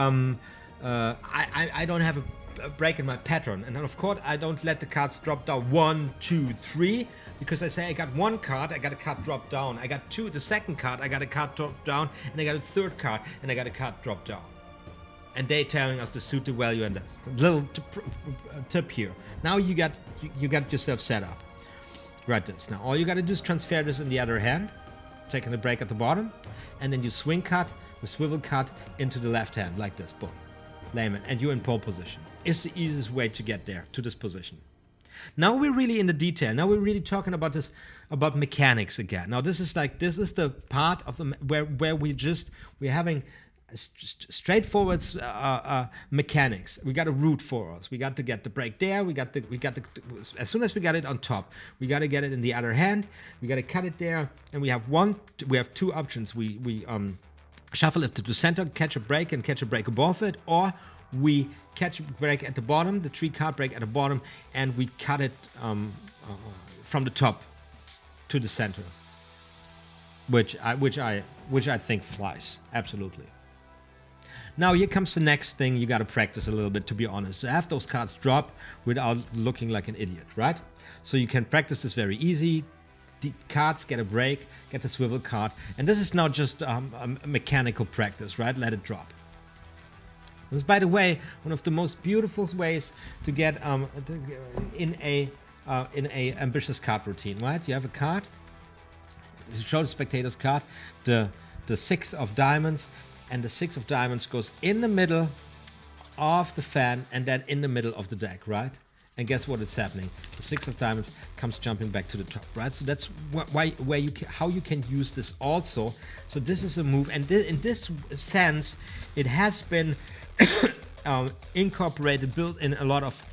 I don't have a break in my pattern. And then of course I don't let the cards drop down 1, 2, 3. Because I say I got 1 card, I got a card drop down. I got 2, the second card, I got a card drop down, and I got a 3rd card, and I got a card drop down. And they telling us to suit the value and this. Little tip here. Now you got yourself set up. Right this. Now all you got to do is transfer this in the other hand, taking the break at the bottom, and then you swing cut, the swivel cut into the left hand like this. Boom, layman, and you're in pole position. It's the easiest way to get there to this position. Now we're really in the detail. Now we're really talking about this, about mechanics again. Now this is the part of the where we're having straightforward mechanics. We got a root for us. We got to get the break there. We got the as soon as we got it on top, we got to get it in the other hand. We got to cut it there, and we have 2 options. We shuffle it to the center, catch a break, and catch a break above it, or we catch a break at the bottom, the 3 card break at the bottom, and we cut it from the top to the center, which I think flies absolutely. Now here comes the next thing you got to practice a little bit, to be honest. So have those cards drop without looking like an idiot, right? So you can practice this very easy. The cards get a break, get the swivel card, and this is now just a mechanical practice, right? Let it drop. This is, by the way, one of the most beautiful ways to get in a ambitious card routine, right? You have a card, you show the spectator's card, the 6 of diamonds, and the 6 of diamonds goes in the middle of the fan and then in the middle of the deck, right? And guess what is happening? The 6 of diamonds comes jumping back to the top, right? So that's how you can use this also. So this is a move, and in this sense, it has been incorporated, built in a lot of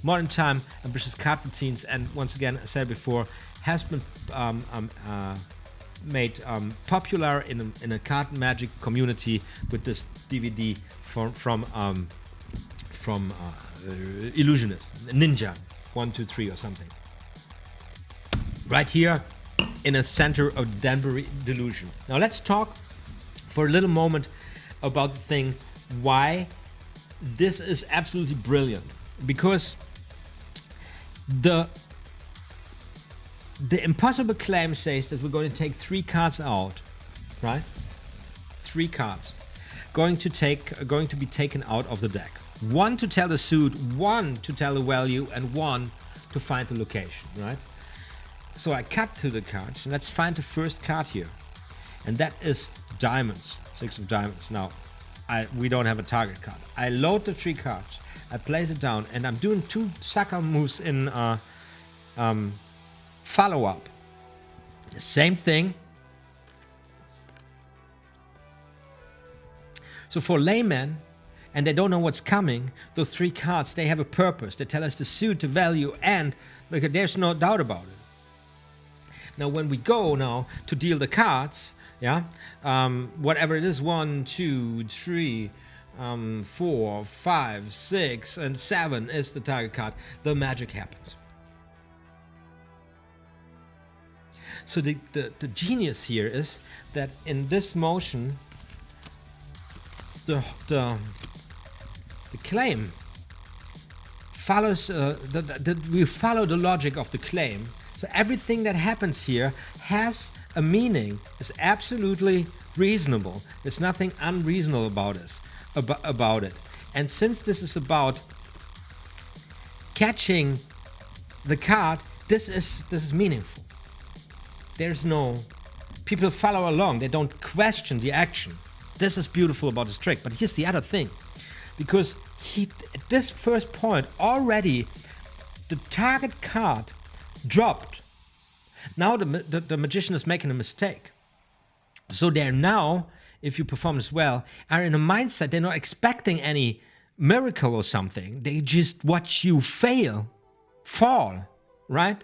modern time ambitious card routines, and once again, I said before, has been made popular in a card magic community with this DVD from Illusionist, Ninja 1, 2, 3 or something. Right here in the center of Denbury Delusion. Now let's talk for a little moment about the thing why this is absolutely brilliant. Because the impossible claim says that we're going to take 3 cards out, right? 3 cards going to be taken out of the deck. 1 to tell the suit, 1 to tell the value, and 1 to find the location, right? So I cut to the cards, and let's find the first card here, and that is diamonds, 6 of diamonds. Now, we don't have a target card. I load the 3 cards, I place it down, and I'm doing 2 sucker moves in follow-up. The same thing. So for laymen, and they don't know what's coming, those 3 cards, they have a purpose. They tell us the suit, the value, and look, there's no doubt about it. Now when we go now to deal the cards, yeah, whatever it is, 1, 2, 3, 4, 5, 6, and 7 is the target card, the magic happens. So the genius here is that in this motion, the claim follows, we follow the logic of the claim. So everything that happens here has a meaning, is absolutely reasonable. There's nothing unreasonable about it. And since this is about catching the card, this is meaningful. There's no, people follow along, they don't question the action. This is beautiful about this trick. But here's the other thing, because at this first point already the target card dropped. Now the magician is making a mistake. So they're now, if you perform this well, are in a mindset, they're not expecting any miracle or something. They just watch you fall, right?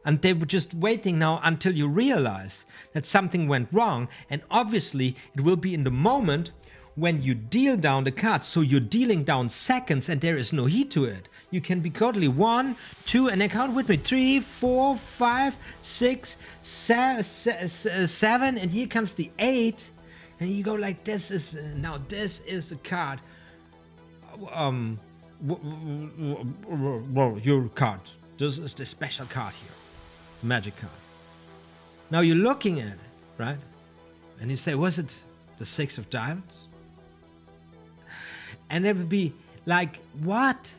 And they were just waiting now until you realize that something went wrong. And obviously it will be in the moment when you deal down the cards. So you're dealing down seconds and there is no heat to it. You can be totally 1, 2, and then count with me, 3, 4, 5, 6, 7, and here comes the 8. And you go like, this is, now this is a card. Your card. This is the special card here. Magic card. Now you're looking at it, right? And you say, was it the 6 of diamonds? And it would be like, what?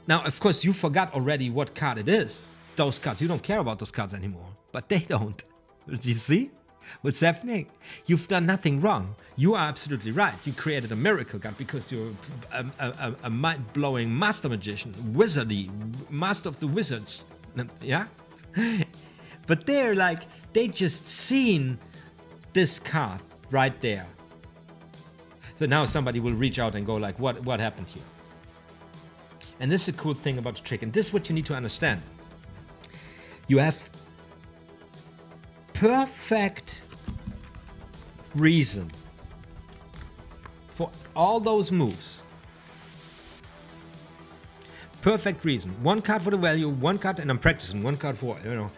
Now, of course, you forgot already what card it is. Those cards, you don't care about those cards anymore. But they don't. Do you see what's happening? You've done nothing wrong. You are absolutely right. You created a miracle card because you're a mind-blowing master magician, wizardy, master of the wizards. Yeah? But they're like, they just seen this card right there. So now somebody will reach out and go like, what happened here? And this is a cool thing about the trick. And this is what you need to understand. You have perfect reason for all those moves. Perfect reason. One card for the value, one card, and I'm practicing one card for, you know,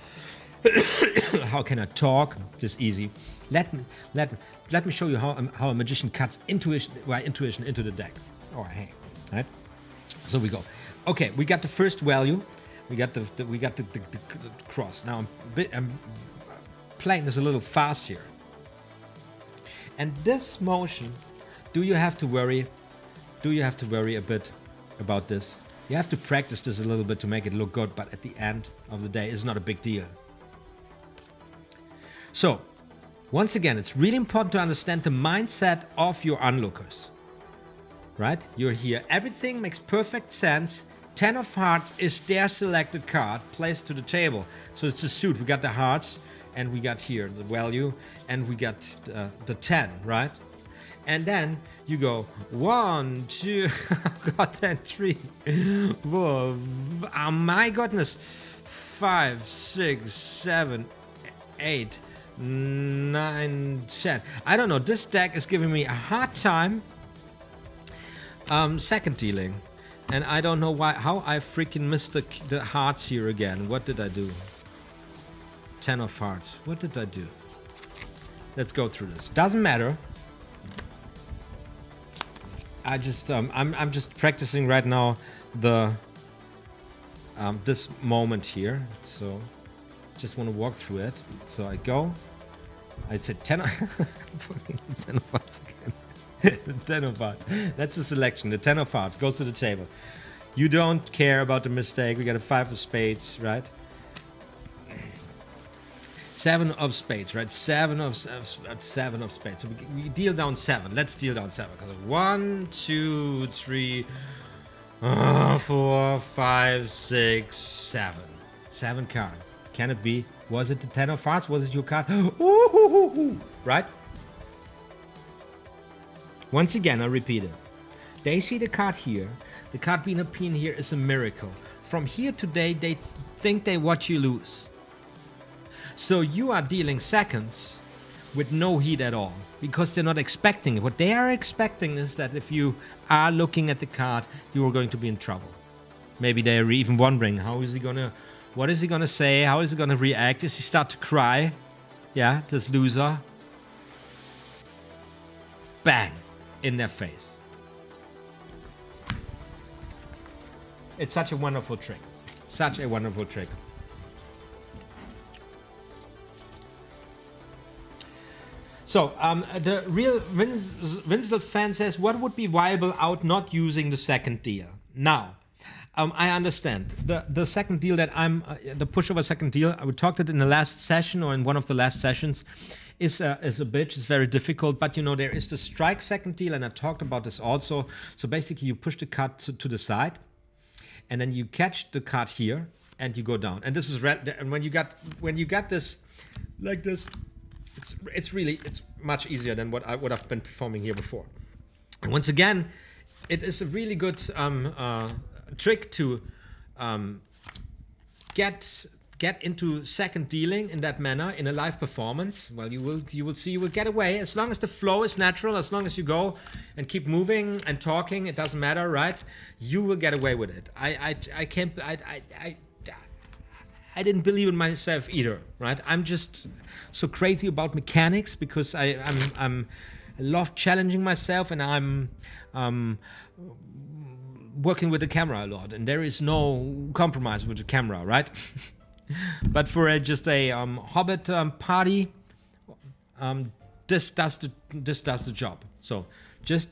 how can I talk? Just easy. Let me show you how a magician cuts intuition into the deck. Or hey, right? So we go. Okay, we got the first value. We got the cross. Now I'm playing this a little fast here. And this motion, do you have to worry? Do you have to worry a bit about this? You have to practice this a little bit to make it look good, but at the end of the day, it's not a big deal. So, once again, it's really important to understand the mindset of your onlookers. Right? You're here. Everything makes perfect sense. 10 of hearts is their selected card placed to the table. So it's a suit. We got the hearts, and we got here the value, and we got the 10, right? And then you go 1, 2, God, 10, 3, 4, oh my goodness, 5, 6, 7, 8, 9, 10. I don't know. This deck is giving me a hard time second dealing, and I don't know how I freaking missed the hearts here again. What did I do? 10 of hearts. What did I do? Let's go through this. Doesn't matter. I just I'm just practicing right now the this moment here. So just want to walk through it. So I go. I said 10 10 of hearts again. The 10 of hearts. That's the selection. The 10 of hearts goes to the table. You don't care about the mistake. We got a 5 of spades, right? 7 of spades, right? 7 of spades. So we deal down 7. Let's deal down 7. 1, 2, 3, 4, 5, 6, 7. 7 card. Can it be? Was it the 10 of hearts? Was it your card? Ooh, right? Once again, I repeat it. They see the card here. The card being a pin here is a miracle. From here today, they think they watch you lose. So you are dealing seconds with no heat at all, because they're not expecting it. What they are expecting is that if you are looking at the card, you are going to be in trouble. Maybe they're even wondering, what is he gonna say? How is he gonna react? Does he start to cry? Yeah, this loser. Bang, in their face. It's such a wonderful trick. Such a wonderful trick. So, the real Winslet fan says, what would be viable out not using the second deal? Now, I understand. The second deal that the pushover second deal, we talked it in the last session or in one of the last sessions, is a bitch. It's very difficult, but you know, there is the strike second deal, and I talked about this also. So basically you push the card to the side, and then you catch the card here, and you go down. And this is red. And when you got this like this, it's much easier than what I've been performing here before. And once again, it is a really good trick to get into second dealing in that manner in a live performance. Well, you will see you will get away as long as the flow is natural, as long as you go and keep moving and talking. It doesn't matter, right? You will get away with it. I didn't believe in myself either, right? I'm just so crazy about mechanics because I love challenging myself, and I'm working with the camera a lot, and there is no compromise with the camera, right? But for just a Hobbit party, this does the job. So just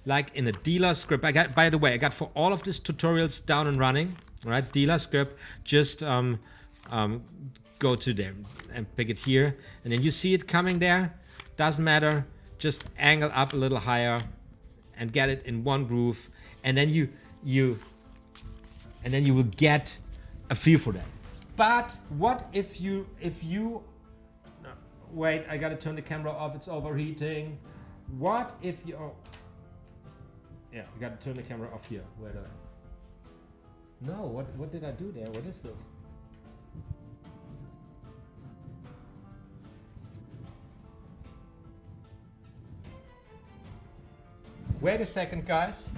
like in a dealer script, by the way, I got for all of these tutorials down and running. Right, dealer script, just go to there and pick it here, and then you see it coming there. Doesn't matter, just angle up a little higher and get it in one groove, and then you will get a feel for that. But what if you no, wait, I gotta turn the camera off, it's overheating. What if you yeah, I gotta turn the camera off here. Where do I? No, what did I do there? What is this? Wait a second, guys.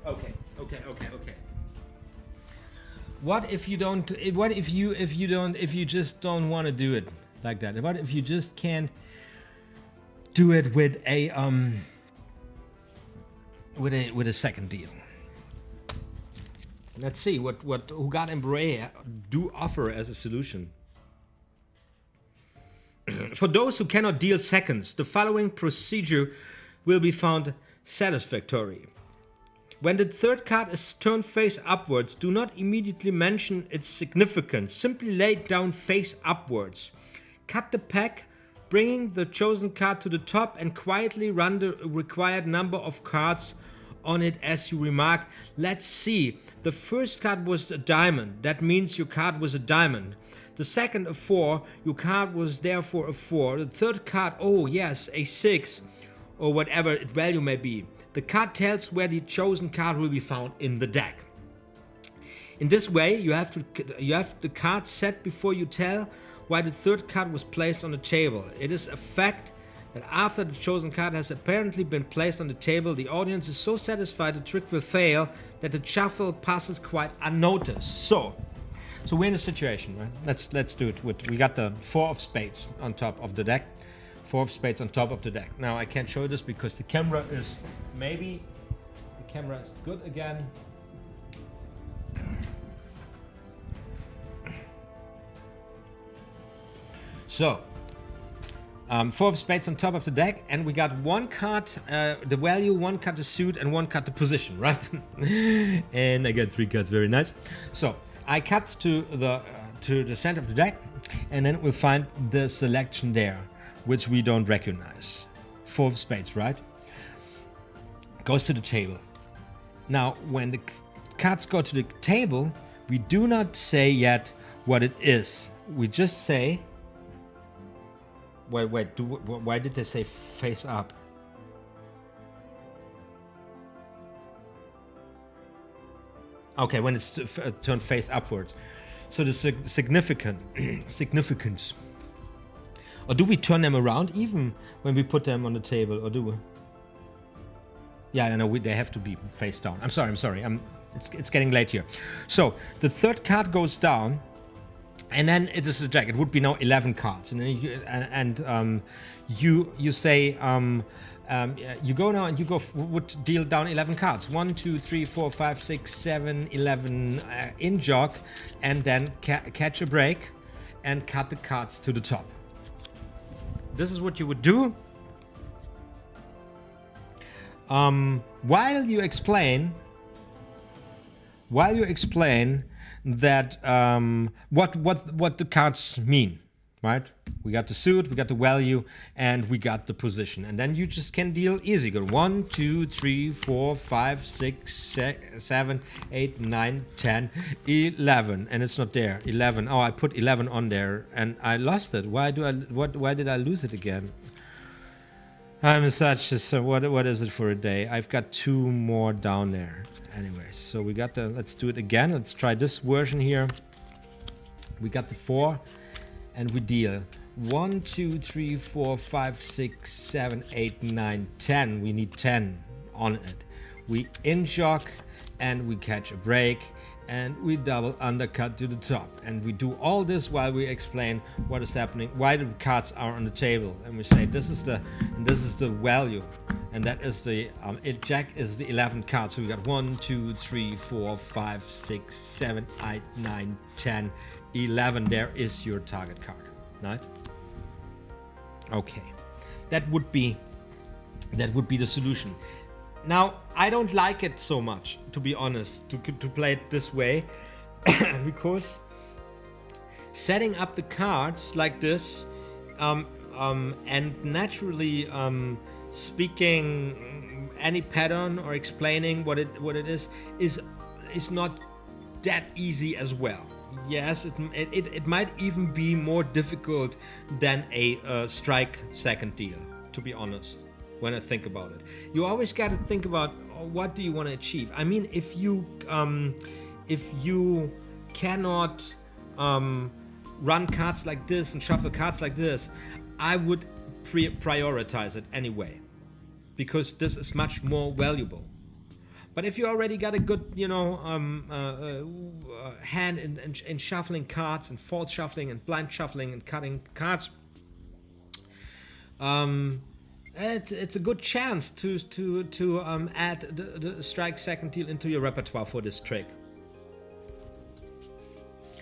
Okay. What if you don't? What if you just don't want to do it like that? What if you just can't do it with a second deal? Let's see what OTHMAriUS do offer as a solution. For those who cannot deal seconds, the following procedure will be found satisfactory. When the third card is turned face upwards, do not immediately mention its significance. Simply lay it down face upwards. Cut the pack, bringing the chosen card to the top, and quietly run the required number of cards on it as you remark. Let's see. The first card was a diamond. That means your card was a diamond. The second a 4. Your card was therefore a 4. The third card, oh yes, a 6. Or whatever its value may be. The card tells where the chosen card will be found in the deck. In this way, you have the card set before you tell why the third card was placed on the table. It is a fact that after the chosen card has apparently been placed on the table, the audience is so satisfied the trick will fail that the shuffle passes quite unnoticed. So we're in a situation, right? Let's do it. We got the 4 of spades on top of the deck. 4 of spades on top of the deck. Now I can't show you this because the camera is good again. So 4 of spades on top of the deck, and we got 1 card the value, 1 card the suit, and 1 card the position, right? And I got 3 cards, very nice. So I cut to the center of the deck, and then we'll find the selection there, which we don't recognize. 4 of spades, right? Goes to the table. Now, when the cards go to the table, we do not say yet what it is. We just say... Why did they say face up? Okay, when it's turned face upwards. So the significance. Or do we turn them around even when we put them on the table, or do we? Yeah, I know they have to be face down. I'm sorry. It's getting late here. So the third card goes down, and then it is a jack. It would be now 11 cards, and then you say you go now and you would deal down 11 cards. 1, 2, 3, 4, 5, 6, 7, 11 in jog, and then catch a break and cut the cards to the top. This is what you would do. While you explain that what the cards mean, right? We got the suit, we got the value, and we got the position, and then you just can deal easy. Go 1, 2, 3, 4, 5, 6, 7, 8, 9, 10, 11, and it's not there. 11. Oh, I put 11 on there, and I lost it. Why did I lose it again? I'm such a, what is it for a day? I've got 2 more down there. Anyway, so we got the, let's do it again. Let's try this version here. We got the 4, and we deal 1, 2, 3, 4, 5, 6, 7, 8, 9, 10. We need 10 on it. We in jog, and we catch a break, and we double undercut to the top, and we do all this while we explain what is happening, why the cards are on the table, and we say this is the value, and that is the jack is the 11th card. So we got 1, 2, 3, 4, 5, 6, 7, 8, 9, 10, 11. There is your target card, right? Okay, that would be the solution. Now, I don't like it so much, to be honest, to play it this way, because setting up the cards like this and naturally speaking any pattern or explaining what it is not that easy as well. Yes, it might even be more difficult than a strike second deal, to be honest. When I think about it, you always got to think about what do you want to achieve. I mean, if you cannot run cards like this and shuffle cards like this, I would prioritize it anyway, because this is much more valuable. But if you already got a good, hand in shuffling cards and false shuffling and blind shuffling and cutting cards, it's a good chance to add the strike second deal into your repertoire for this trick.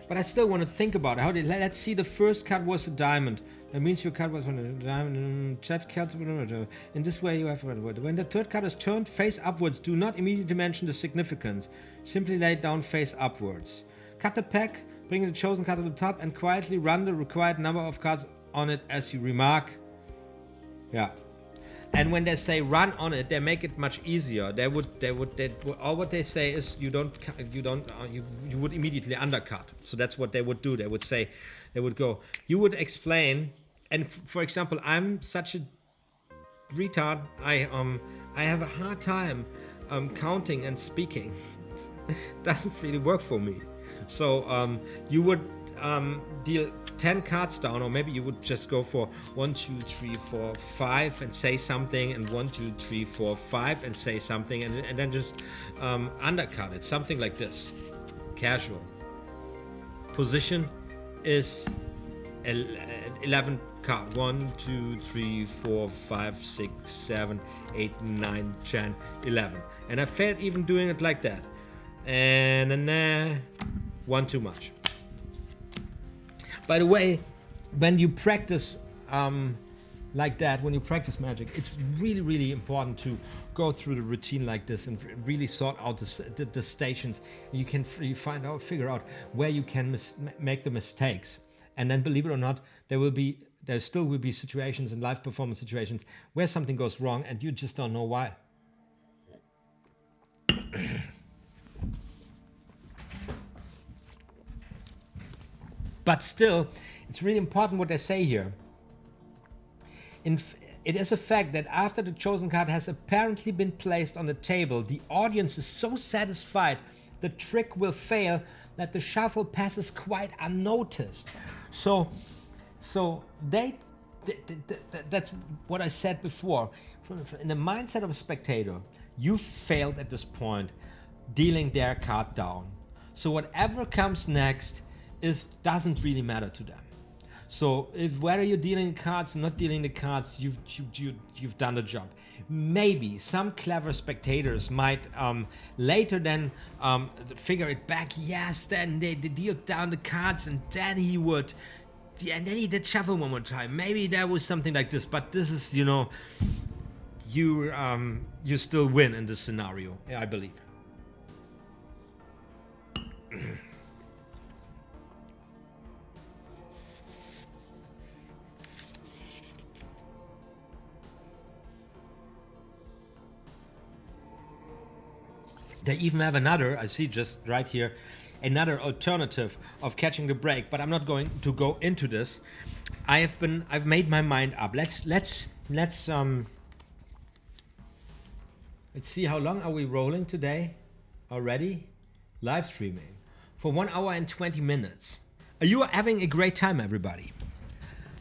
But I still want to think about it. Let's see, the first card was a diamond. That means your card was on a diamond. Chat cards. In this way, you have when the third card is turned face upwards, do not immediately mention the significance. Simply lay it down face upwards. Cut the pack, bring the chosen card to the top, and quietly run the required number of cards on it as you remark. Yeah. And when they say run on it, they make it much easier. They would all what they say is you would immediately undercut. So that's what they would do. They would say, they would go, you would explain, and for example, I'm such a retard. I have a hard time counting and speaking. It doesn't really work for me. So you would deal 10 cards down, or maybe you would just go for 1, 2, 3, 4, 5 and say something, and 1, 2, 3, 4, 5 and say something, and then just undercut it, something like this. Casual. Position is 11 card. 1, 2, 3, 4, 5, 6, 7, 8, 9, 10, 11. And I failed even doing it like that. And then one too much. By the way, when you practice like that, when you practice magic, it's really, really important to go through the routine like this and really sort out the stations. You can figure out where you can make the mistakes. And then, believe it or not, there still will be situations in live performance situations where something goes wrong and you just don't know why. But still, it's really important what they say here. It is a fact that after the chosen card has apparently been placed on the table, the audience is so satisfied the trick will fail, that the shuffle passes quite unnoticed. So that's what I said before. In the mindset of a spectator, you failed at this point dealing their card down. So whatever comes next doesn't really matter to them. So whether you're dealing the cards or not dealing the cards, you've done the job. Maybe some clever spectators might later then figure it back. Yes, then they dealt down the cards, and then he did shuffle one more time. Maybe there was something like this, but this is, you know, you still win in this scenario, I believe. They even have another, I see just right here, another alternative of catching the break, but I'm not going to go into this. I've made my mind up. Let's see, how long are we rolling today already? Live streaming for 1 hour and 20 minutes. Are you having a great time, everybody?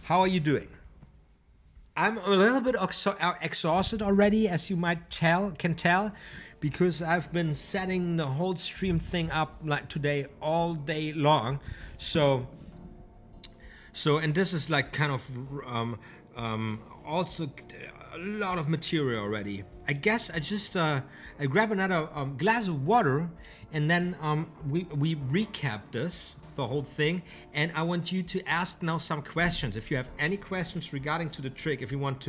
How are you doing? I'm a little bit exhausted already, as you might can tell, because I've been setting the whole stream thing up like today all day long. So and this is like kind of also a lot of material already. I guess I just I grab another glass of water, and then we recap the whole thing, and I want you to ask now some questions. If you have any questions regarding to the trick, if you want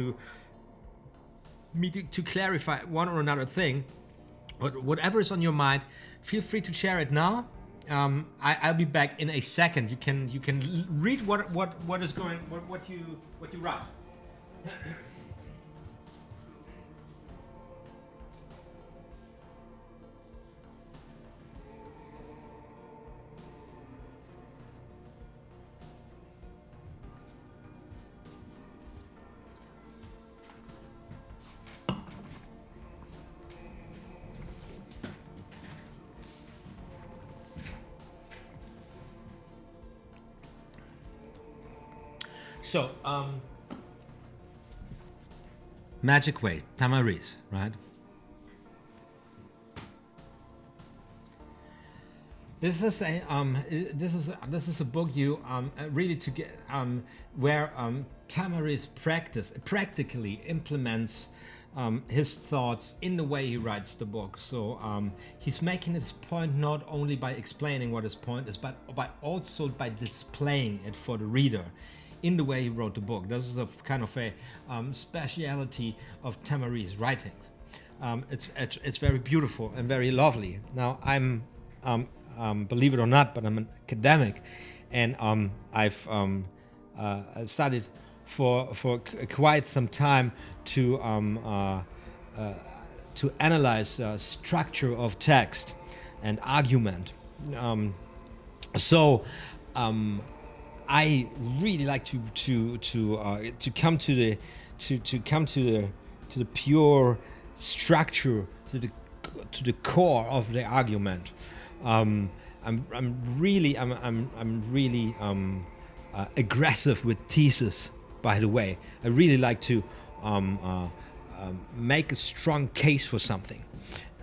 me to clarify one or another thing, but whatever is on your mind, feel free to share it now. I'll be back in a second. You can read what is going, what you write. So, MAGiC WAy, Tamariz, right? This is a book you really to get where Tamariz practically implements his thoughts in the way he writes the book. So he's making his point not only by explaining what his point is, but also by displaying it for the reader in the way he wrote the book. This is a kind of a speciality of Tamariz writings. It's very beautiful and very lovely. Now I'm believe it or not, but I'm an academic, and I've studied for quite some time to analyze structure of text and argument. I really like to come to the pure structure, to the core of the argument. I'm really aggressive with thesis. By the way, I really like to make a strong case for something,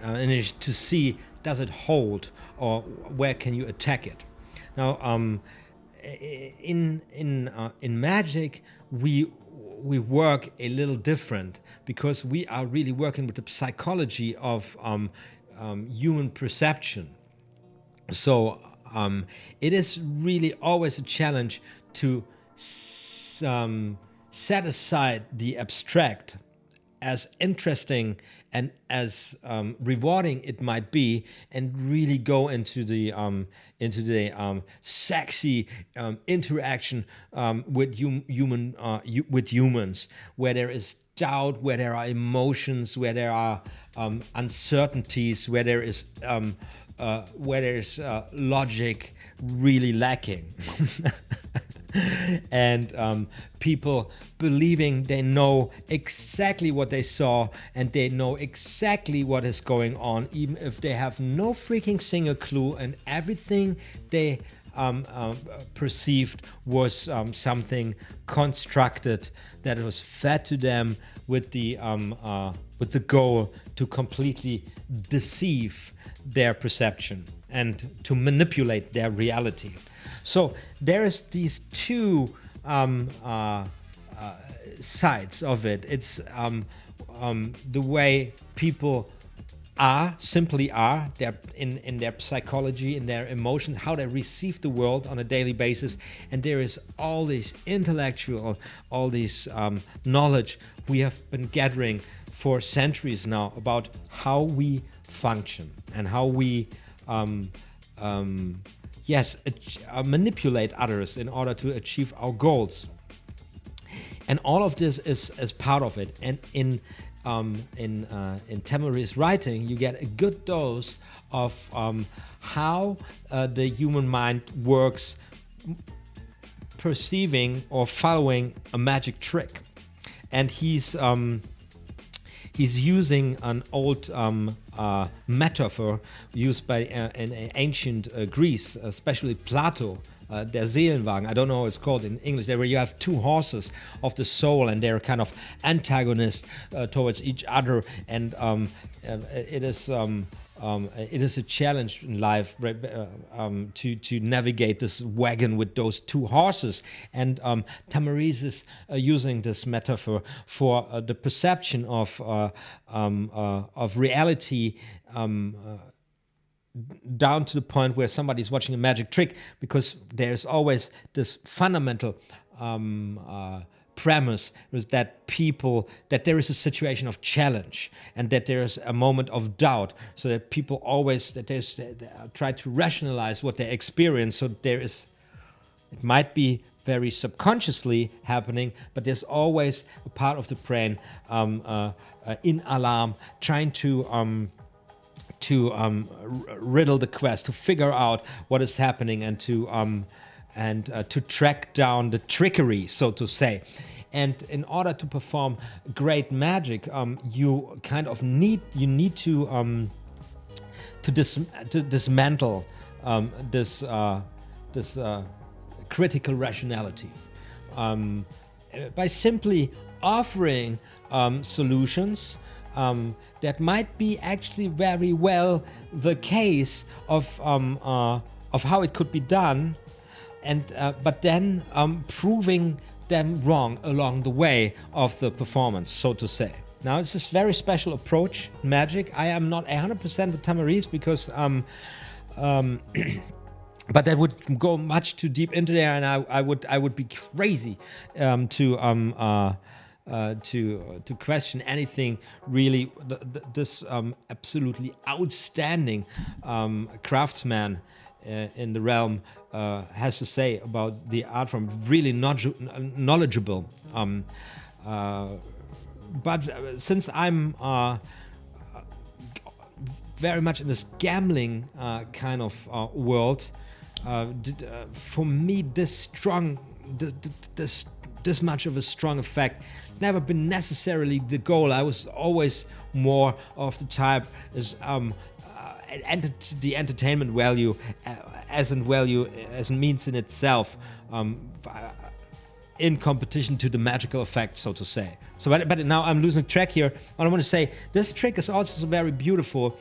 and to see, does it hold, or where can you attack it. Now, in MAGiC, we work a little different, because we are really working with the psychology of human perception. So it is really always a challenge to set aside the abstract, as interesting and as rewarding it might be, and really go into the sexy interaction with humans, where there is doubt, where there are emotions, where there are uncertainties, where there is logic really lacking. and people believing they know exactly what they saw and they know exactly what is going on, even if they have no freaking single clue, and everything they perceived was something constructed that was fed to them with the goal to completely deceive their perception and to manipulate their reality. So there is these two sides of it. It's the way people simply are, they're in their psychology, in their emotions, how they receive the world on a daily basis. And there is all this intellectual, all this knowledge we have been gathering for centuries now about how we function and how we manipulate others in order to achieve our goals. And all of this is part of it. And in Tamariz writing, you get a good dose of how the human mind works, perceiving or following a magic trick. And he's using an old metaphor used by in ancient Greece, especially Plato. Der Seelenwagen, I don't know how it's called in English, there where you have two horses of the soul and they're kind of antagonists towards each other, and it is a challenge in life to navigate this wagon with those two horses. And Tamariz is using this metaphor for the perception of reality, down to the point where somebody's watching a magic trick, because there's always this fundamental premise that there is a situation of challenge and that there is a moment of doubt, so that people always they try to rationalize what they experience. So it might be very subconsciously happening, but there's always a part of the brain in alarm, trying to riddle the quest, to figure out what is happening, and to track down the trickery, so to say. And in order to perform great magic, you kind of need to dismantle this critical rationality by simply offering solutions that might be actually very well the case of how it could be done, and but then proving them wrong along the way of the performance, so to say. Now, it's this very special approach in magic. I am not 100% with Tamariz because but that would go much too deep into there, and I would be crazy to question anything really this absolutely outstanding craftsman in the realm has to say about the art form. Really knowledgeable. But since I'm very much in this gambling kind of world, for me this much of a strong effect never been necessarily the goal. I was always more of the type as the entertainment value as a means in itself, in competition to the magical effect, so to say. So, but now I'm losing track here. What I want to say, this trick is also very beautiful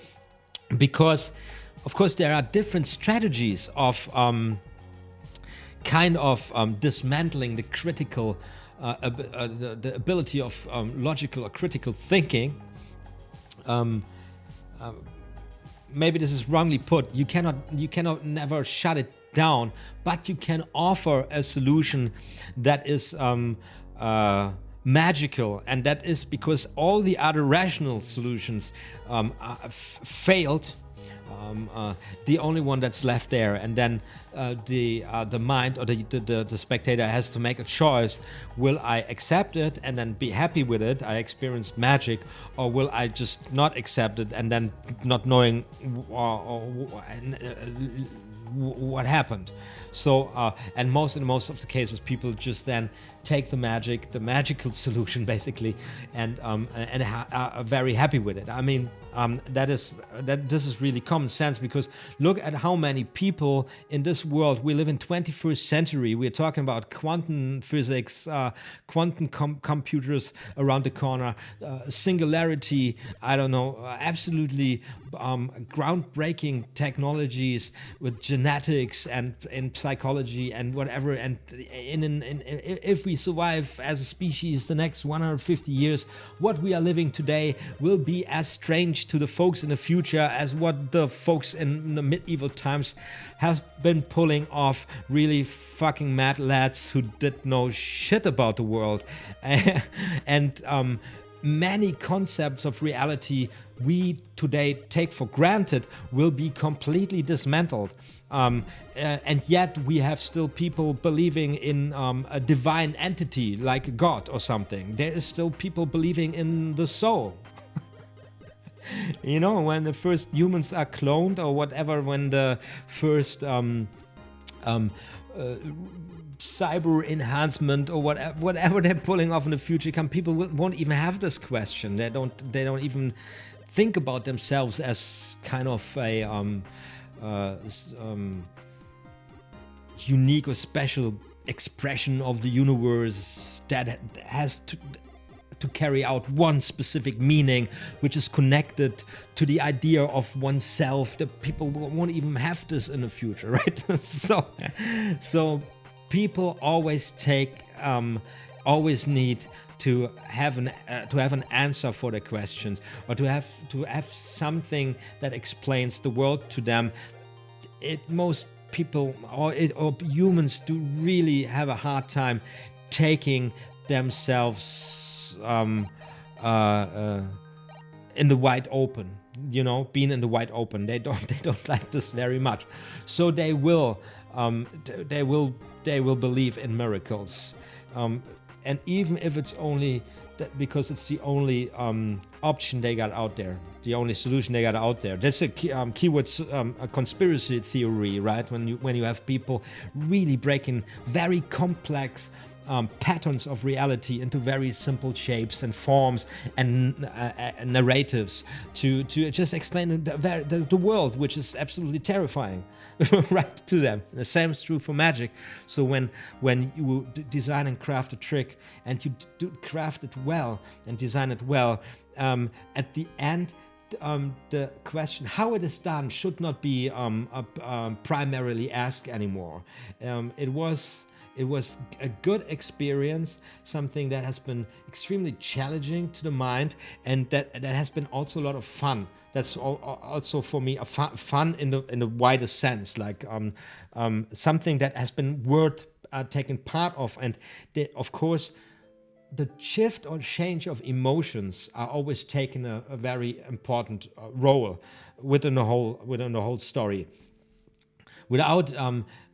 because, of course, there are different strategies of dismantling the critical, the ability of logical or critical thinking. Maybe this is wrongly put. You cannot never shut it down, but you can offer a solution that is magical, and that is because all the other rational solutions failed. The only one that's left there, and then the mind or the spectator has to make a choice. Will I accept it and then be happy with it, I experienced magic, or will I just not accept it and then not knowing what happened. So and in most of the cases, people just then take the magical solution basically, and are very happy with it. I mean, this is really common sense, because look at how many people in this world. We live in 21st century. We're talking about quantum physics, quantum computers around the corner, singularity. I don't know, absolutely groundbreaking technologies with genetics and in psychology and whatever. And if we survive as a species the next 150 years, what we are living today will be as strange to the folks in the future as what the folks in the medieval times have been pulling off. Really fucking mad lads who did know shit about the world. And many concepts of reality we today take for granted will be completely dismantled. And yet we have still people believing in a divine entity like God or something. There is still people believing in the soul. You know, when the first humans are cloned or whatever, when the first cyber enhancement or whatever they're pulling off in the future come, people won't even have this question. They don't even think about themselves as kind of a unique or special expression of the universe that has to carry out one specific meaning, which is connected to the idea of oneself. The people won't even have this in the future, right? So people always always need to have an answer for the questions, or to have something that explains the world to them. Most people or humans do really have a hard time taking themselves in the wide open, you know, being in the wide open. They don't like this very much. So they will believe in miracles, and even if it's only that because it's the only option they got out there, the only solution they got out there. That's a keyword, a conspiracy theory, right? When you have people really breaking very complex patterns of reality into very simple shapes and forms and narratives to just explain the world, which is absolutely terrifying, right, to them. The same is true for magic. So when you design and craft a trick, and you do craft it well and design it well, at the end, the question how it is done should not be primarily asked anymore. It was a good experience, something that has been extremely challenging to the mind, and that has been also a lot of fun. That's also for me a fun in the widest sense, like something that has been worth taking part of. And of course, the shift or change of emotions are always taking a very important role within the whole story. Without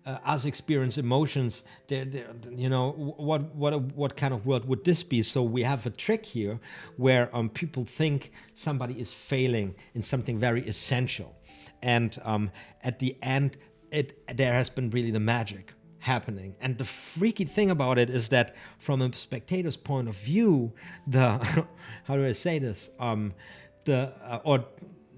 us experience emotions, you know, what kind of world would this be? So we have a trick here where people think somebody is failing in something very essential, and at the end, there has been really the magic happening. And the freaky thing about it is that from a spectator's point of view, how do I say this?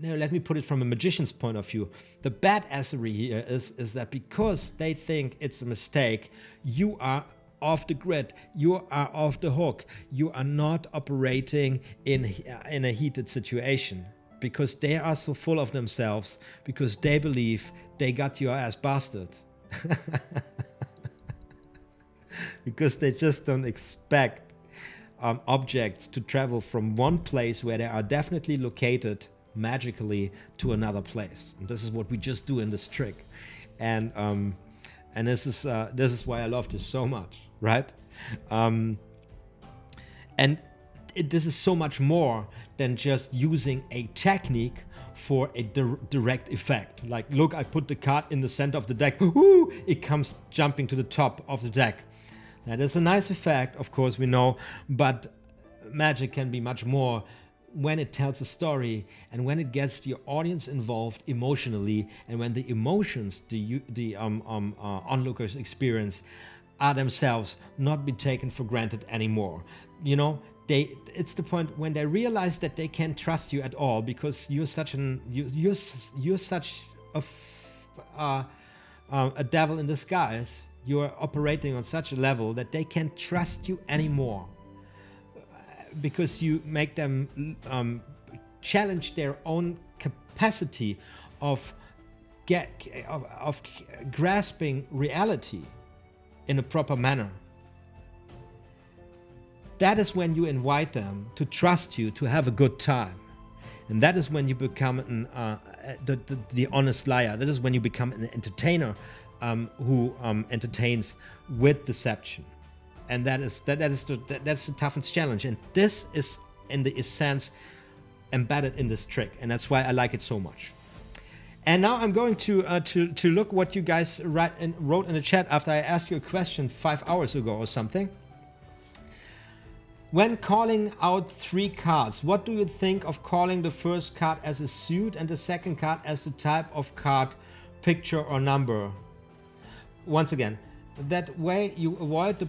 Let me put it from a magician's point of view. The badassery here is that because they think it's a mistake, you are off the grid, you are off the hook, you are not operating in a heated situation, because they are so full of themselves, because they believe they got your ass bastard. Because they just don't expect objects to travel from one place where they are definitely located magically to another place. And this is what we just do in this trick, and this is why I love this so much, right? This is so much more than just using a technique for a direct effect. Like, look, I put the card in the center of the deck, woo, it comes jumping to the top of the deck. That is a nice effect, of course, we know, but magic can be much more when it tells a story and when it gets your audience involved emotionally, and when the emotions the onlookers experience are themselves not be taken for granted anymore. You know, it's the point when they realize that they can't trust you at all because you're such a devil in disguise. You're operating on such a level that they can't trust you anymore, because you make them challenge their own capacity of grasping reality in a proper manner. That is when you invite them to trust you, to have a good time. And that is when you become the honest liar. That is when you become an entertainer who entertains with deception. And that's the toughest challenge. And this is, in the essence, embedded in this trick. And that's why I like it so much. And now I'm going to look what you guys wrote in the chat after I asked you a question 5 hours ago or something. When calling out 3 cards, what do you think of calling the first card as a suit and the second card as the type of card, picture or number? Once again, that way you avoid the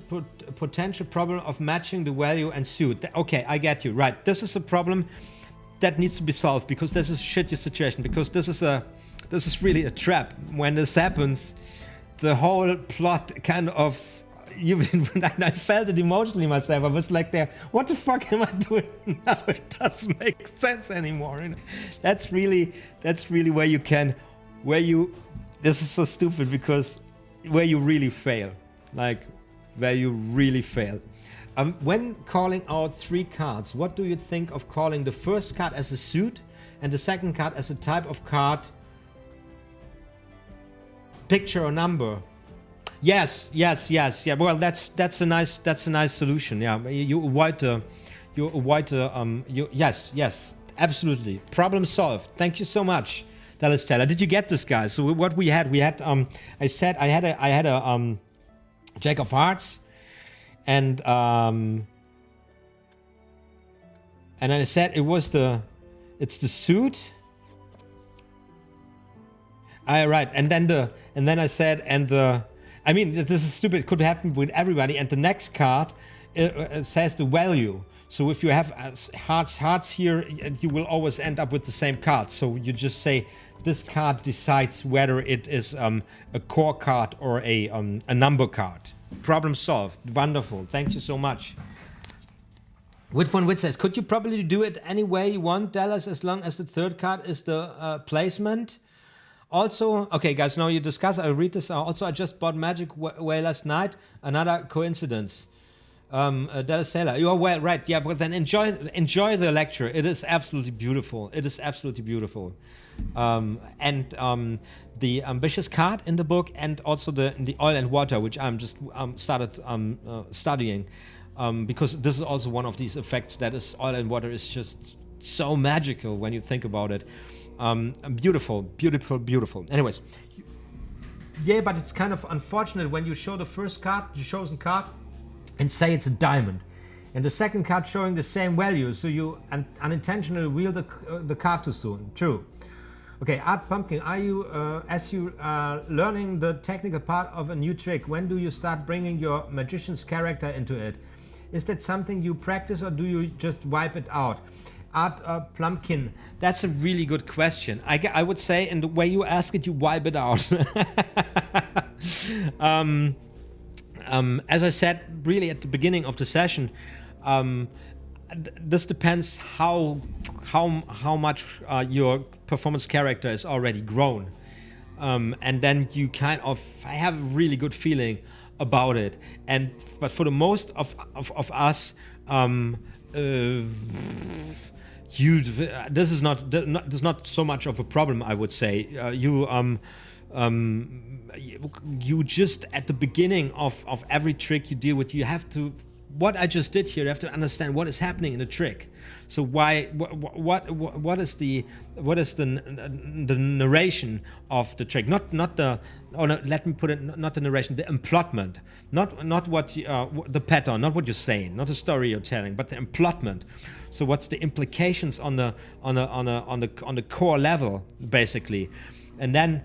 potential problem of matching the value and suit. Okay, I get you. Right, this is a problem that needs to be solved, because this is a shitty situation, because this is really a trap. When this happens, the whole plot kind of, I felt it emotionally myself. I was like, there, what the fuck am I doing now? It doesn't make sense anymore. You know? That's really where you, this is so stupid, because where you really fail, when calling out 3 cards, what do you think of calling the first card as a suit and the second card as a type of card, picture or number? Yes. Yeah. Well, that's a nice solution. Yeah, yes, absolutely. Problem solved. Thank you so much, Dallas Teller. Did you get this, guys? So what we had, I said I had a Jack of Hearts, and then I said it's the suit. Right, and then I said, I mean, this is stupid. It could happen with everybody. And the next card it says the value. So if you have hearts here, you will always end up with the same card. So you just say this card decides whether it is a core card or a number card. Problem solved. Wonderful. Thank you so much. Whit von Witt says, could you probably do it any way you want, Dallas, as long as the third card is the placement? Also, okay, guys, now you discuss. I'll read this. Also, I just bought MAGiC WAy last night. Another coincidence. Dallas Taylor, you are well, right? Yeah, but then enjoy the lecture. It is absolutely beautiful. It is absolutely beautiful. And the ambitious card in the book, and also the oil and water, which I'm just started studying, because this is also one of these effects that is oil and water is just so magical when you think about it. Beautiful. Anyways, yeah, but it's kind of unfortunate when you show the first card, the chosen card, and say it's a diamond, and the second card showing the same value, so you unintentionally wheel the card too soon. True. Okay, Art Pumpkin, are you, as you are learning the technical part of a new trick, when do you start bringing your magician's character into it? Is that something you practice, or do you just wipe it out? Art Plumpkin, that's a really good question. I would say, in the way you ask it, you wipe it out. As I said, really at the beginning of the session, this depends how much your performance character is already grown, and then you kind of have a really good feeling about it. But for the most of us, this is not so much of a problem, I would say. You just at the beginning of every trick you deal with, you have to what I just did here, you have to understand what is happening in the trick. So what is the narration of the trick? Not the, oh no, let me put it, not the narration, the emplotment, not what the pattern, not what you're saying, not the story you're telling, but the emplotment. So what's the implications on the core level, basically, and then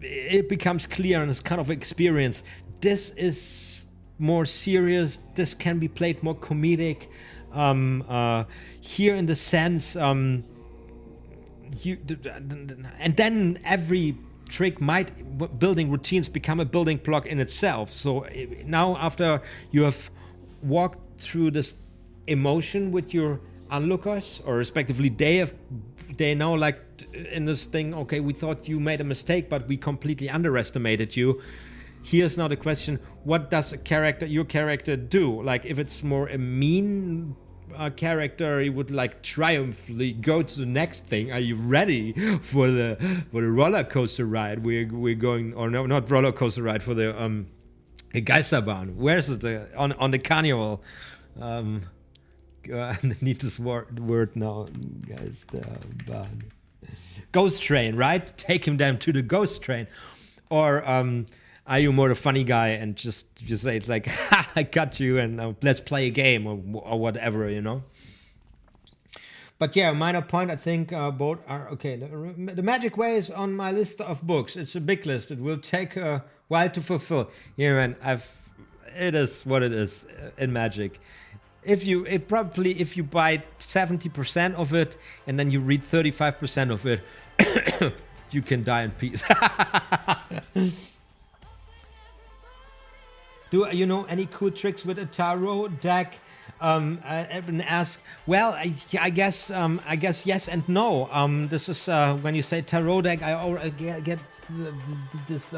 it becomes clear in this kind of experience. This is more serious. This can be played more comedic. Here in the sense, and then every trick might, building routines become a building block in itself. So now after you have walked through this emotion with your onlookers, or respectively they know, like in this thing, okay, we thought you made a mistake, but we completely underestimated you. Here's now the question: what does your character do? Like, if it's more a mean character, he would like triumphantly go to the next thing. Are you ready for the roller coaster ride? We're going, or no, not roller coaster ride, for the Geisterbahn. Where's it on the carnival? I need this word now. Geisterbahn. Ghost train, right? Take him down to the ghost train. Or are you more the funny guy and just say it's like, ha, I got you, and let's play a game, or whatever, you know? But yeah, minor point, I think both are okay. The Magic Way is on my list of books. It's a big list. It will take a while to fulfill. Yeah, man, it is what it is in Magic. If you buy 70% of it and then you read 35% of it, you can die in peace. Do you know any cool tricks with a tarot deck? I've been asked. Well, I guess yes and no. This is when you say tarot deck, I get this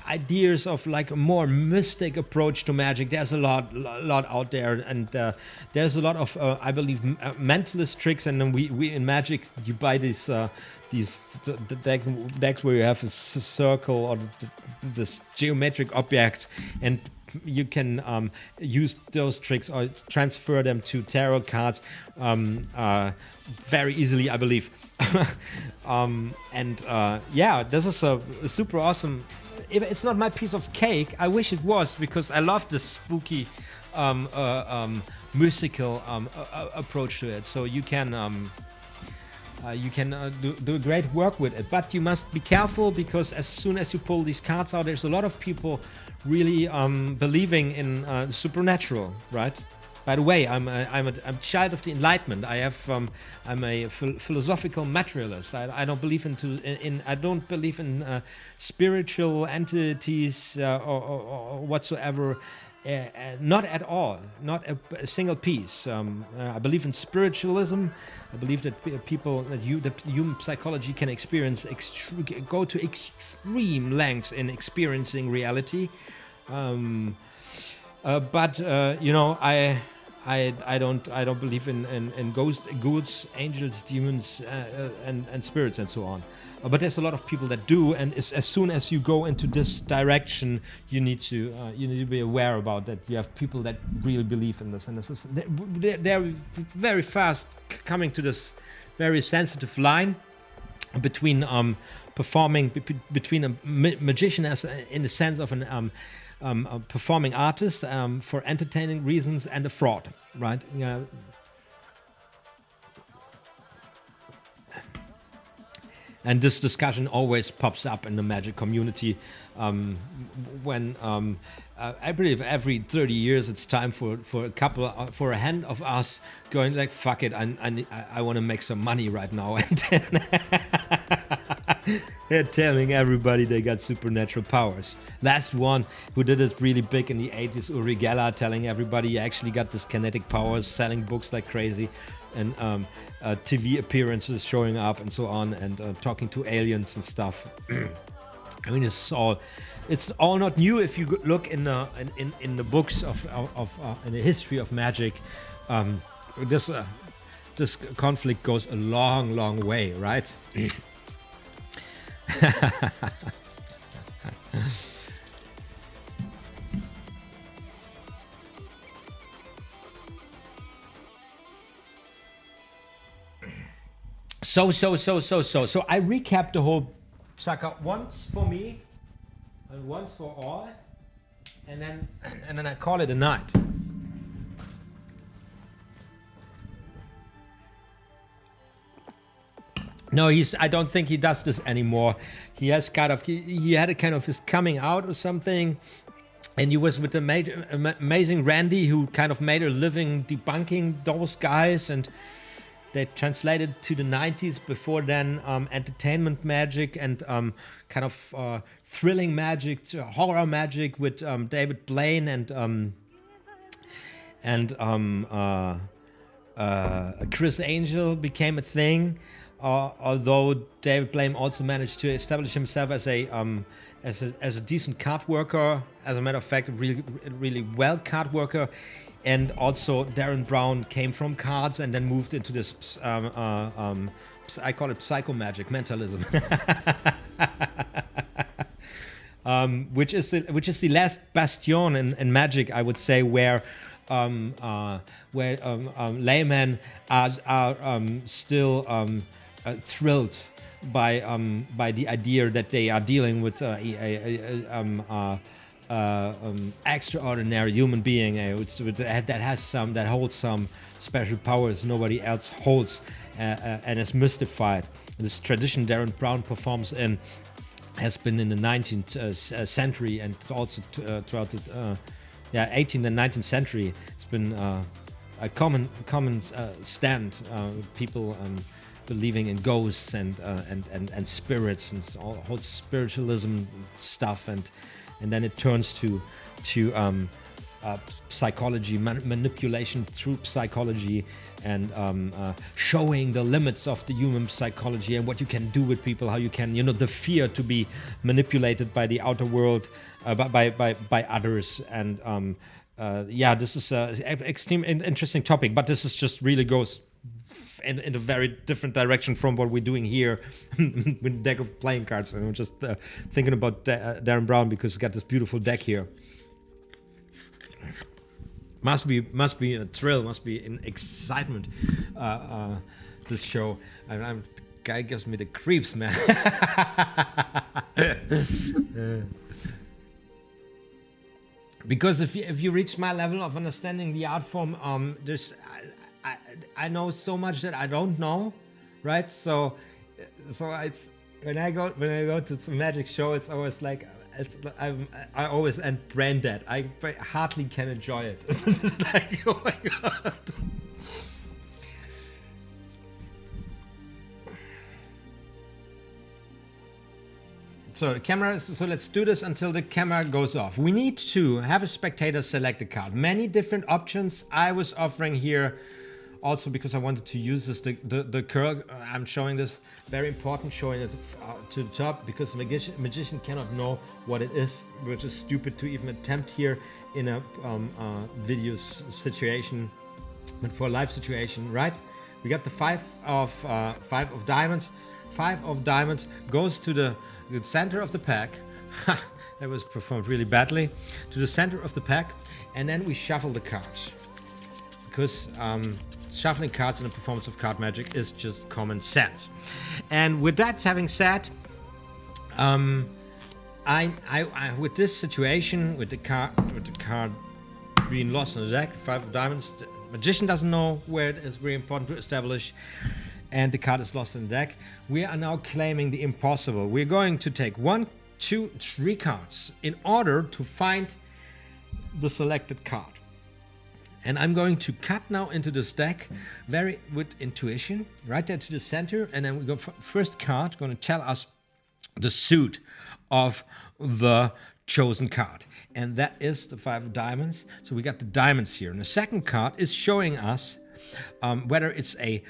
ideas of like a more mystic approach to magic. There's a lot out there, and there's a lot of I believe mentalist tricks. And then we in Magic, you buy these decks where you have a circle or this geometric objects, and you can use those tricks or transfer them to tarot cards very easily, I believe. Yeah, this is a super awesome. It's not my piece of cake. I wish it was, because I love this spooky, musical approach to it. So you can do great work with it, but you must be careful, because as soon as you pull these cards out, there's a lot of people really believing in supernatural, right? By the way, I'm a child of the Enlightenment. I'm a philosophical materialist. I don't believe I don't believe in spiritual entities or whatsoever. Not at all. Not a single piece. I believe in spiritualism. I believe that people, that human psychology can experience, go to extreme lengths in experiencing reality. But you know, I don't believe in ghosts, ghouls, angels, demons, and spirits and so on. But there's a lot of people that do, and as soon as you go into this direction, you need to be aware about that. You have people that really believe in this, and they're very fast coming to this very sensitive line between performing, between a magician as in the sense of a performing artist for entertaining reasons, and a fraud, right? You know. And this discussion always pops up in the magic community when I believe every 30 years it's time for a hand of us going like, fuck it, I want to make some money right now, and then they're telling everybody they got supernatural powers. Last one who did it really big in the 80s, Uri Geller, telling everybody he actually got this kinetic powers, selling books like crazy, and TV appearances showing up and so on, and talking to aliens and stuff. I mean, it's all not new if you look in the books of in the history of magic. This conflict goes a long way, right? So I recapped the whole sucker once for me and once for all, and then I call it a night. No, I don't think he does this anymore. He has kind of, he had a kind of his coming out or something, and he was with the amazing Randy, who kind of made a living debunking those guys, and they translated to the 90s before then entertainment magic and kind of thrilling magic, horror magic with David Blaine and Chris Angel became a thing. Although David Blaine also managed to establish himself as a decent card worker, as a matter of fact, a really well card worker, and also Darren Brown came from cards and then moved into this I call it psycho magic, mentalism, which is the last bastion in magic, I would say, where laymen are still thrilled by the idea that they are dealing with extraordinary human being that holds some special powers nobody else holds, and is mystified. This tradition Darren Brown performs in has been in the 19th century and also throughout the 18th and 19th century. It's been a common stand. People believing in ghosts and spirits and whole spiritualism stuff, and then it turns to psychology, manipulation through psychology, and showing the limits of the human psychology and what you can do with people, how you can, the fear to be manipulated by the outer world, by others, and this is an extreme interesting topic, but this is just really goes in a very different direction from what we're doing here with a deck of playing cards. And I'm just thinking about Darren Brown because he's got this beautiful deck here. Must be a thrill, must be an excitement. This show, guy gives me the creeps, man. Because if you reach my level of understanding the art form, I know so much that I don't know, right? So it's when I go to the magic show, it's always like I always end brain dead. I hardly can enjoy it. It's like, oh my god. So the camera, so let's do this until the camera goes off. We need to have a spectator select a card. Many different options I was offering here, also because I wanted to use this, the curl. I'm showing this, very important, showing it to the top, because the magician cannot know what it is, which is stupid to even attempt here in a video situation, but for a live situation, right? We got the five of diamonds. 5 of diamonds goes to the center of the pack. That was performed really badly. To the center of the pack, and then we shuffle the cards, because shuffling cards in the performance of card magic is just common sense. And with that having said, I with this situation, with the card being lost in the deck, 5 of diamonds, the magician doesn't know where it is, very important to establish, and the card is lost in the deck. We are now claiming the impossible. We're going to take 1, 2, 3 cards in order to find the selected card. And I'm going to cut now into this deck with intuition, right there to the center, and then we go for first card, going to tell us the suit of the chosen card, and that is the 5 of diamonds. So we got the diamonds here, and the second card is showing us whether it's a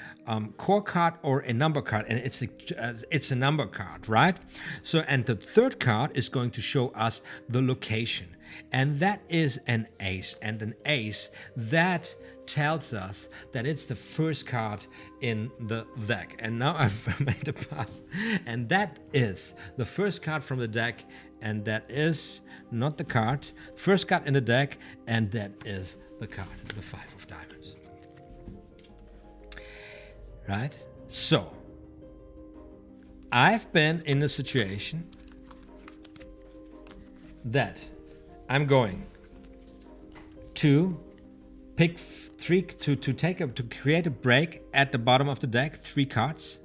core card or a number card, and it's a number card, right? So, and the third card is going to show us the location, and that is an ace, and an ace that tells us that it's the first card in the deck. And now I've made a pass, and that is the first card from the deck, and that is not the card, first card in the deck, and that is the card, the 5 of diamonds. Right? So, I've been in a situation that I'm going to pick to create a break at the bottom of the deck, 3 cards.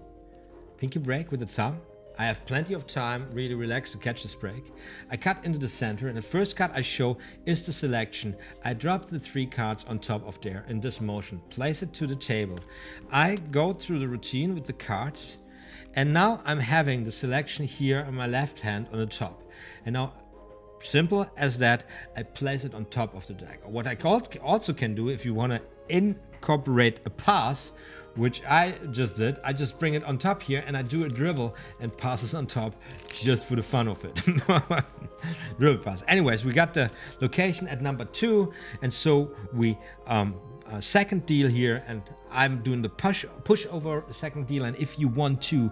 Pinky break with the thumb. I have plenty of time, really relaxed to catch this break. I cut into the center, and the first card I show is the selection. I drop the 3 cards on top of there in this motion, place it to the table. I go through the routine with the cards, and now I'm having the selection here on my left hand on the top. And now, simple as that, I place it on top of the deck. What I also can do, if you want to incorporate a pass, which I just did, I just bring it on top here and I do a dribble and passes on top just for the fun of it. Dribble pass. Anyways, we got the location at number 2, and so we second deal here, and I'm doing the push over second deal. And if you want to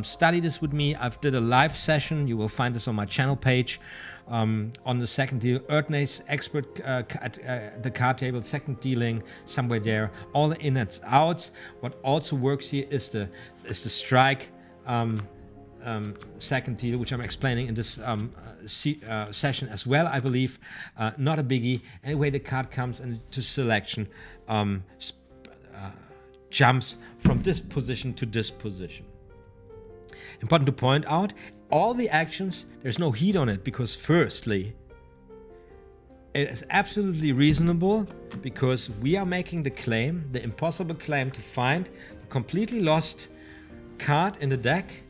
study this with me, I've did a live session. You will find this on my channel page. On the second deal, Erdney's expert at the card table, second dealing somewhere there, all the in and outs. What also works here is the strike second deal, which I'm explaining in this session as well, I believe. Not a biggie. Anyway, the card comes into selection, jumps from this position to this position. Important to point out, all the actions, there's no heat on it, because firstly, it is absolutely reasonable, because we are making the claim, the impossible claim, to find a completely lost card in the deck.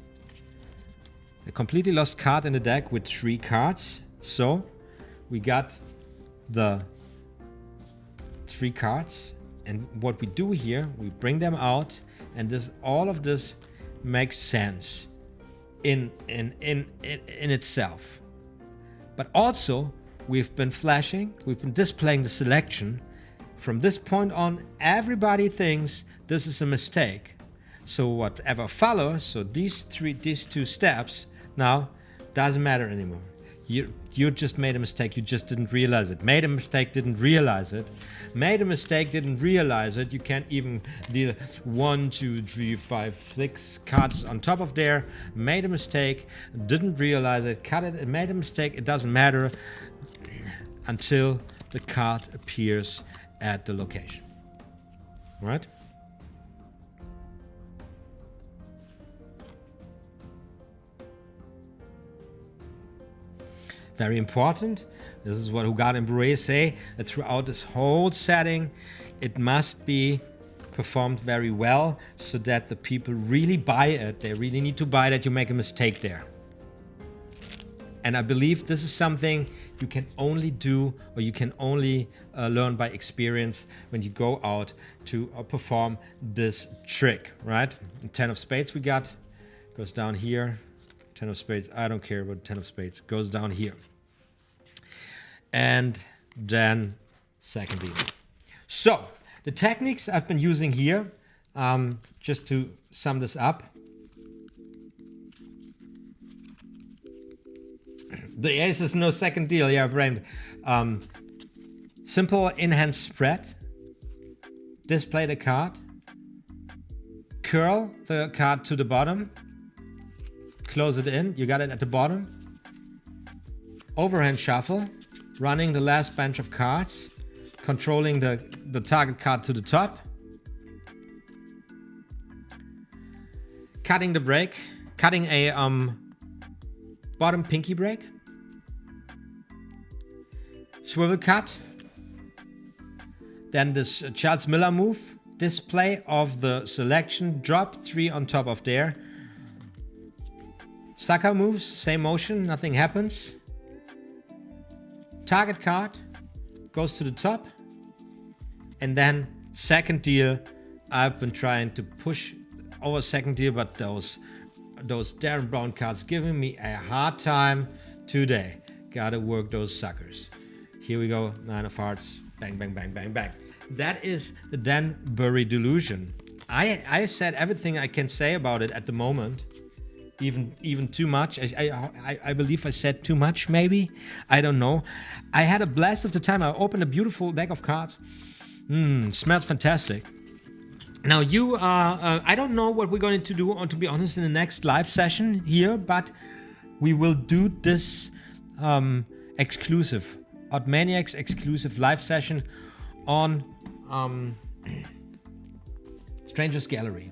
A completely lost card in the deck with 3 cards. So we got the 3 cards, and what we do here, we bring them out, and all of this makes sense in itself. But also, we've been displaying the selection. From this point on, everybody thinks this is a mistake. So whatever follows, so these 2 steps, now doesn't matter anymore. You just made a mistake, you just didn't realize it. Made a mistake, didn't realize it. Made a mistake, didn't realize it. You can't even deal 1, 2, 3, 5, 6 cards on top of there. Made a mistake, didn't realize it, cut it, made a mistake, it doesn't matter until the card appears at the location. All right? Very important. This is what OTHMARiUS say, that throughout this whole setting, it must be performed very well so that the people really buy it. They really need to buy that you make a mistake there. And I believe this is something you can only do, or you can only learn by experience when you go out to perform this trick, right? 10 of spades we got, goes down here. 10 of spades, I don't care about 10 of spades, goes down here. And then second deal. So, the techniques I've been using here, just to sum this up. The ace is no second deal, yeah, brain. Simple in-hand spread. Display the card. Curl the card to the bottom. Close it in, you got it at the bottom. Overhand shuffle, running the last bunch of cards, controlling the target card to the top. Cutting the break, cutting a bottom pinky break. Swivel cut. Then this Charles Miller move, display of the selection, drop 3 on top of there. Sucker moves, same motion, nothing happens. Target card goes to the top. And then second deal, I've been trying to push over second deal, but those Darren Brown cards giving me a hard time today. Gotta work those suckers. Here we go, 9 of hearts, bang, bang, bang, bang, bang. That is the Denbury Delusion. I said everything I can say about it at the moment. Even too much. I believe I said too much, maybe. I don't know. I had a blast of the time. I opened a beautiful deck of cards. Smells fantastic. Now you, I don't know what we're going to do, or to be honest, in the next live session here, but we will do this exclusive, OTHMAriUS exclusive live session on Stranger's Gallery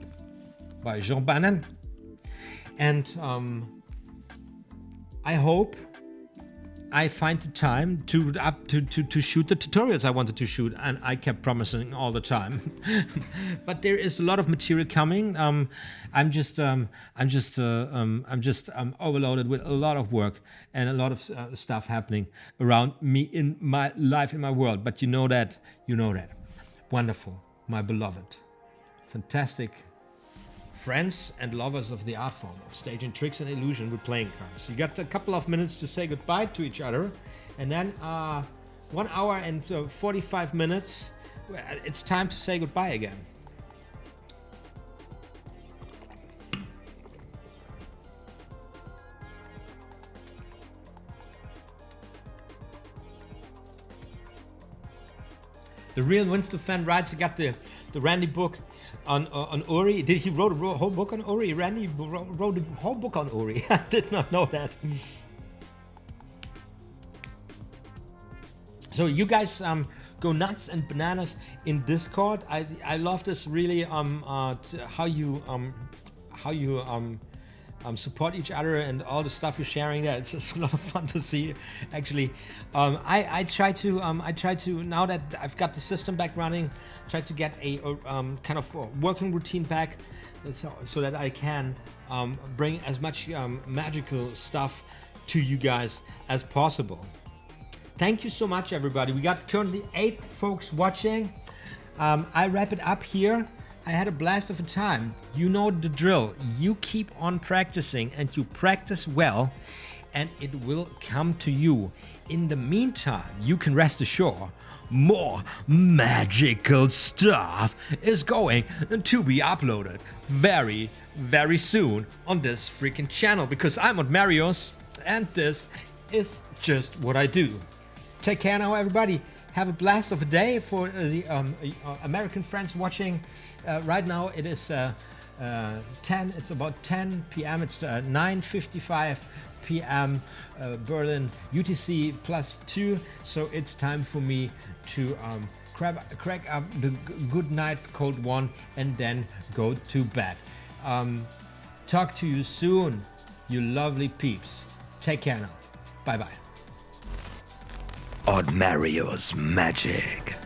by Jean Bannon. And I hope I find the time to shoot the tutorials I wanted to shoot, and I kept promising all the time. But there is a lot of material coming. I'm just overloaded with a lot of work and a lot of stuff happening around me in my life, in my world. But you know that. Wonderful, my beloved, fantastic friends and lovers of the art form of staging tricks and illusion with playing cards. You got a couple of minutes to say goodbye to each other, and then 1 hour and 45 minutes, it's time to say goodbye again. The Real Winston fan writes, I got the Randy book on Ori. Did he wrote a whole book on Ori? Randy wrote a whole book on Ori. I did not know that. So you guys go nuts and bananas in Discord. I love this really how you support each other and all the stuff you're sharing there. It's just a lot of fun to see, actually. I try to now that I've got the system back running, try to get a kind of working routine back, so that I can bring as much magical stuff to you guys as possible. Thank you so much, everybody. We got currently 8 folks watching. I wrap it up here. I had a blast of a time. You know the drill. You keep on practicing, and you practice well, and it will come to you. In the meantime, you can rest assured more magical stuff is going to be uploaded very, very soon on this freaking channel, because I'm OTHMAriUS, and this is just what I do. Take care now, everybody. Have a blast of a day. For the American friends watching, right now it is it's about 10 p.m. It's 9:55 p.m. Berlin UTC +2. So it's time for me to crack up the good night cold one and then go to bed. Talk to you soon, you lovely peeps. Take care now. Bye bye. OTHMAriUS MAGiC.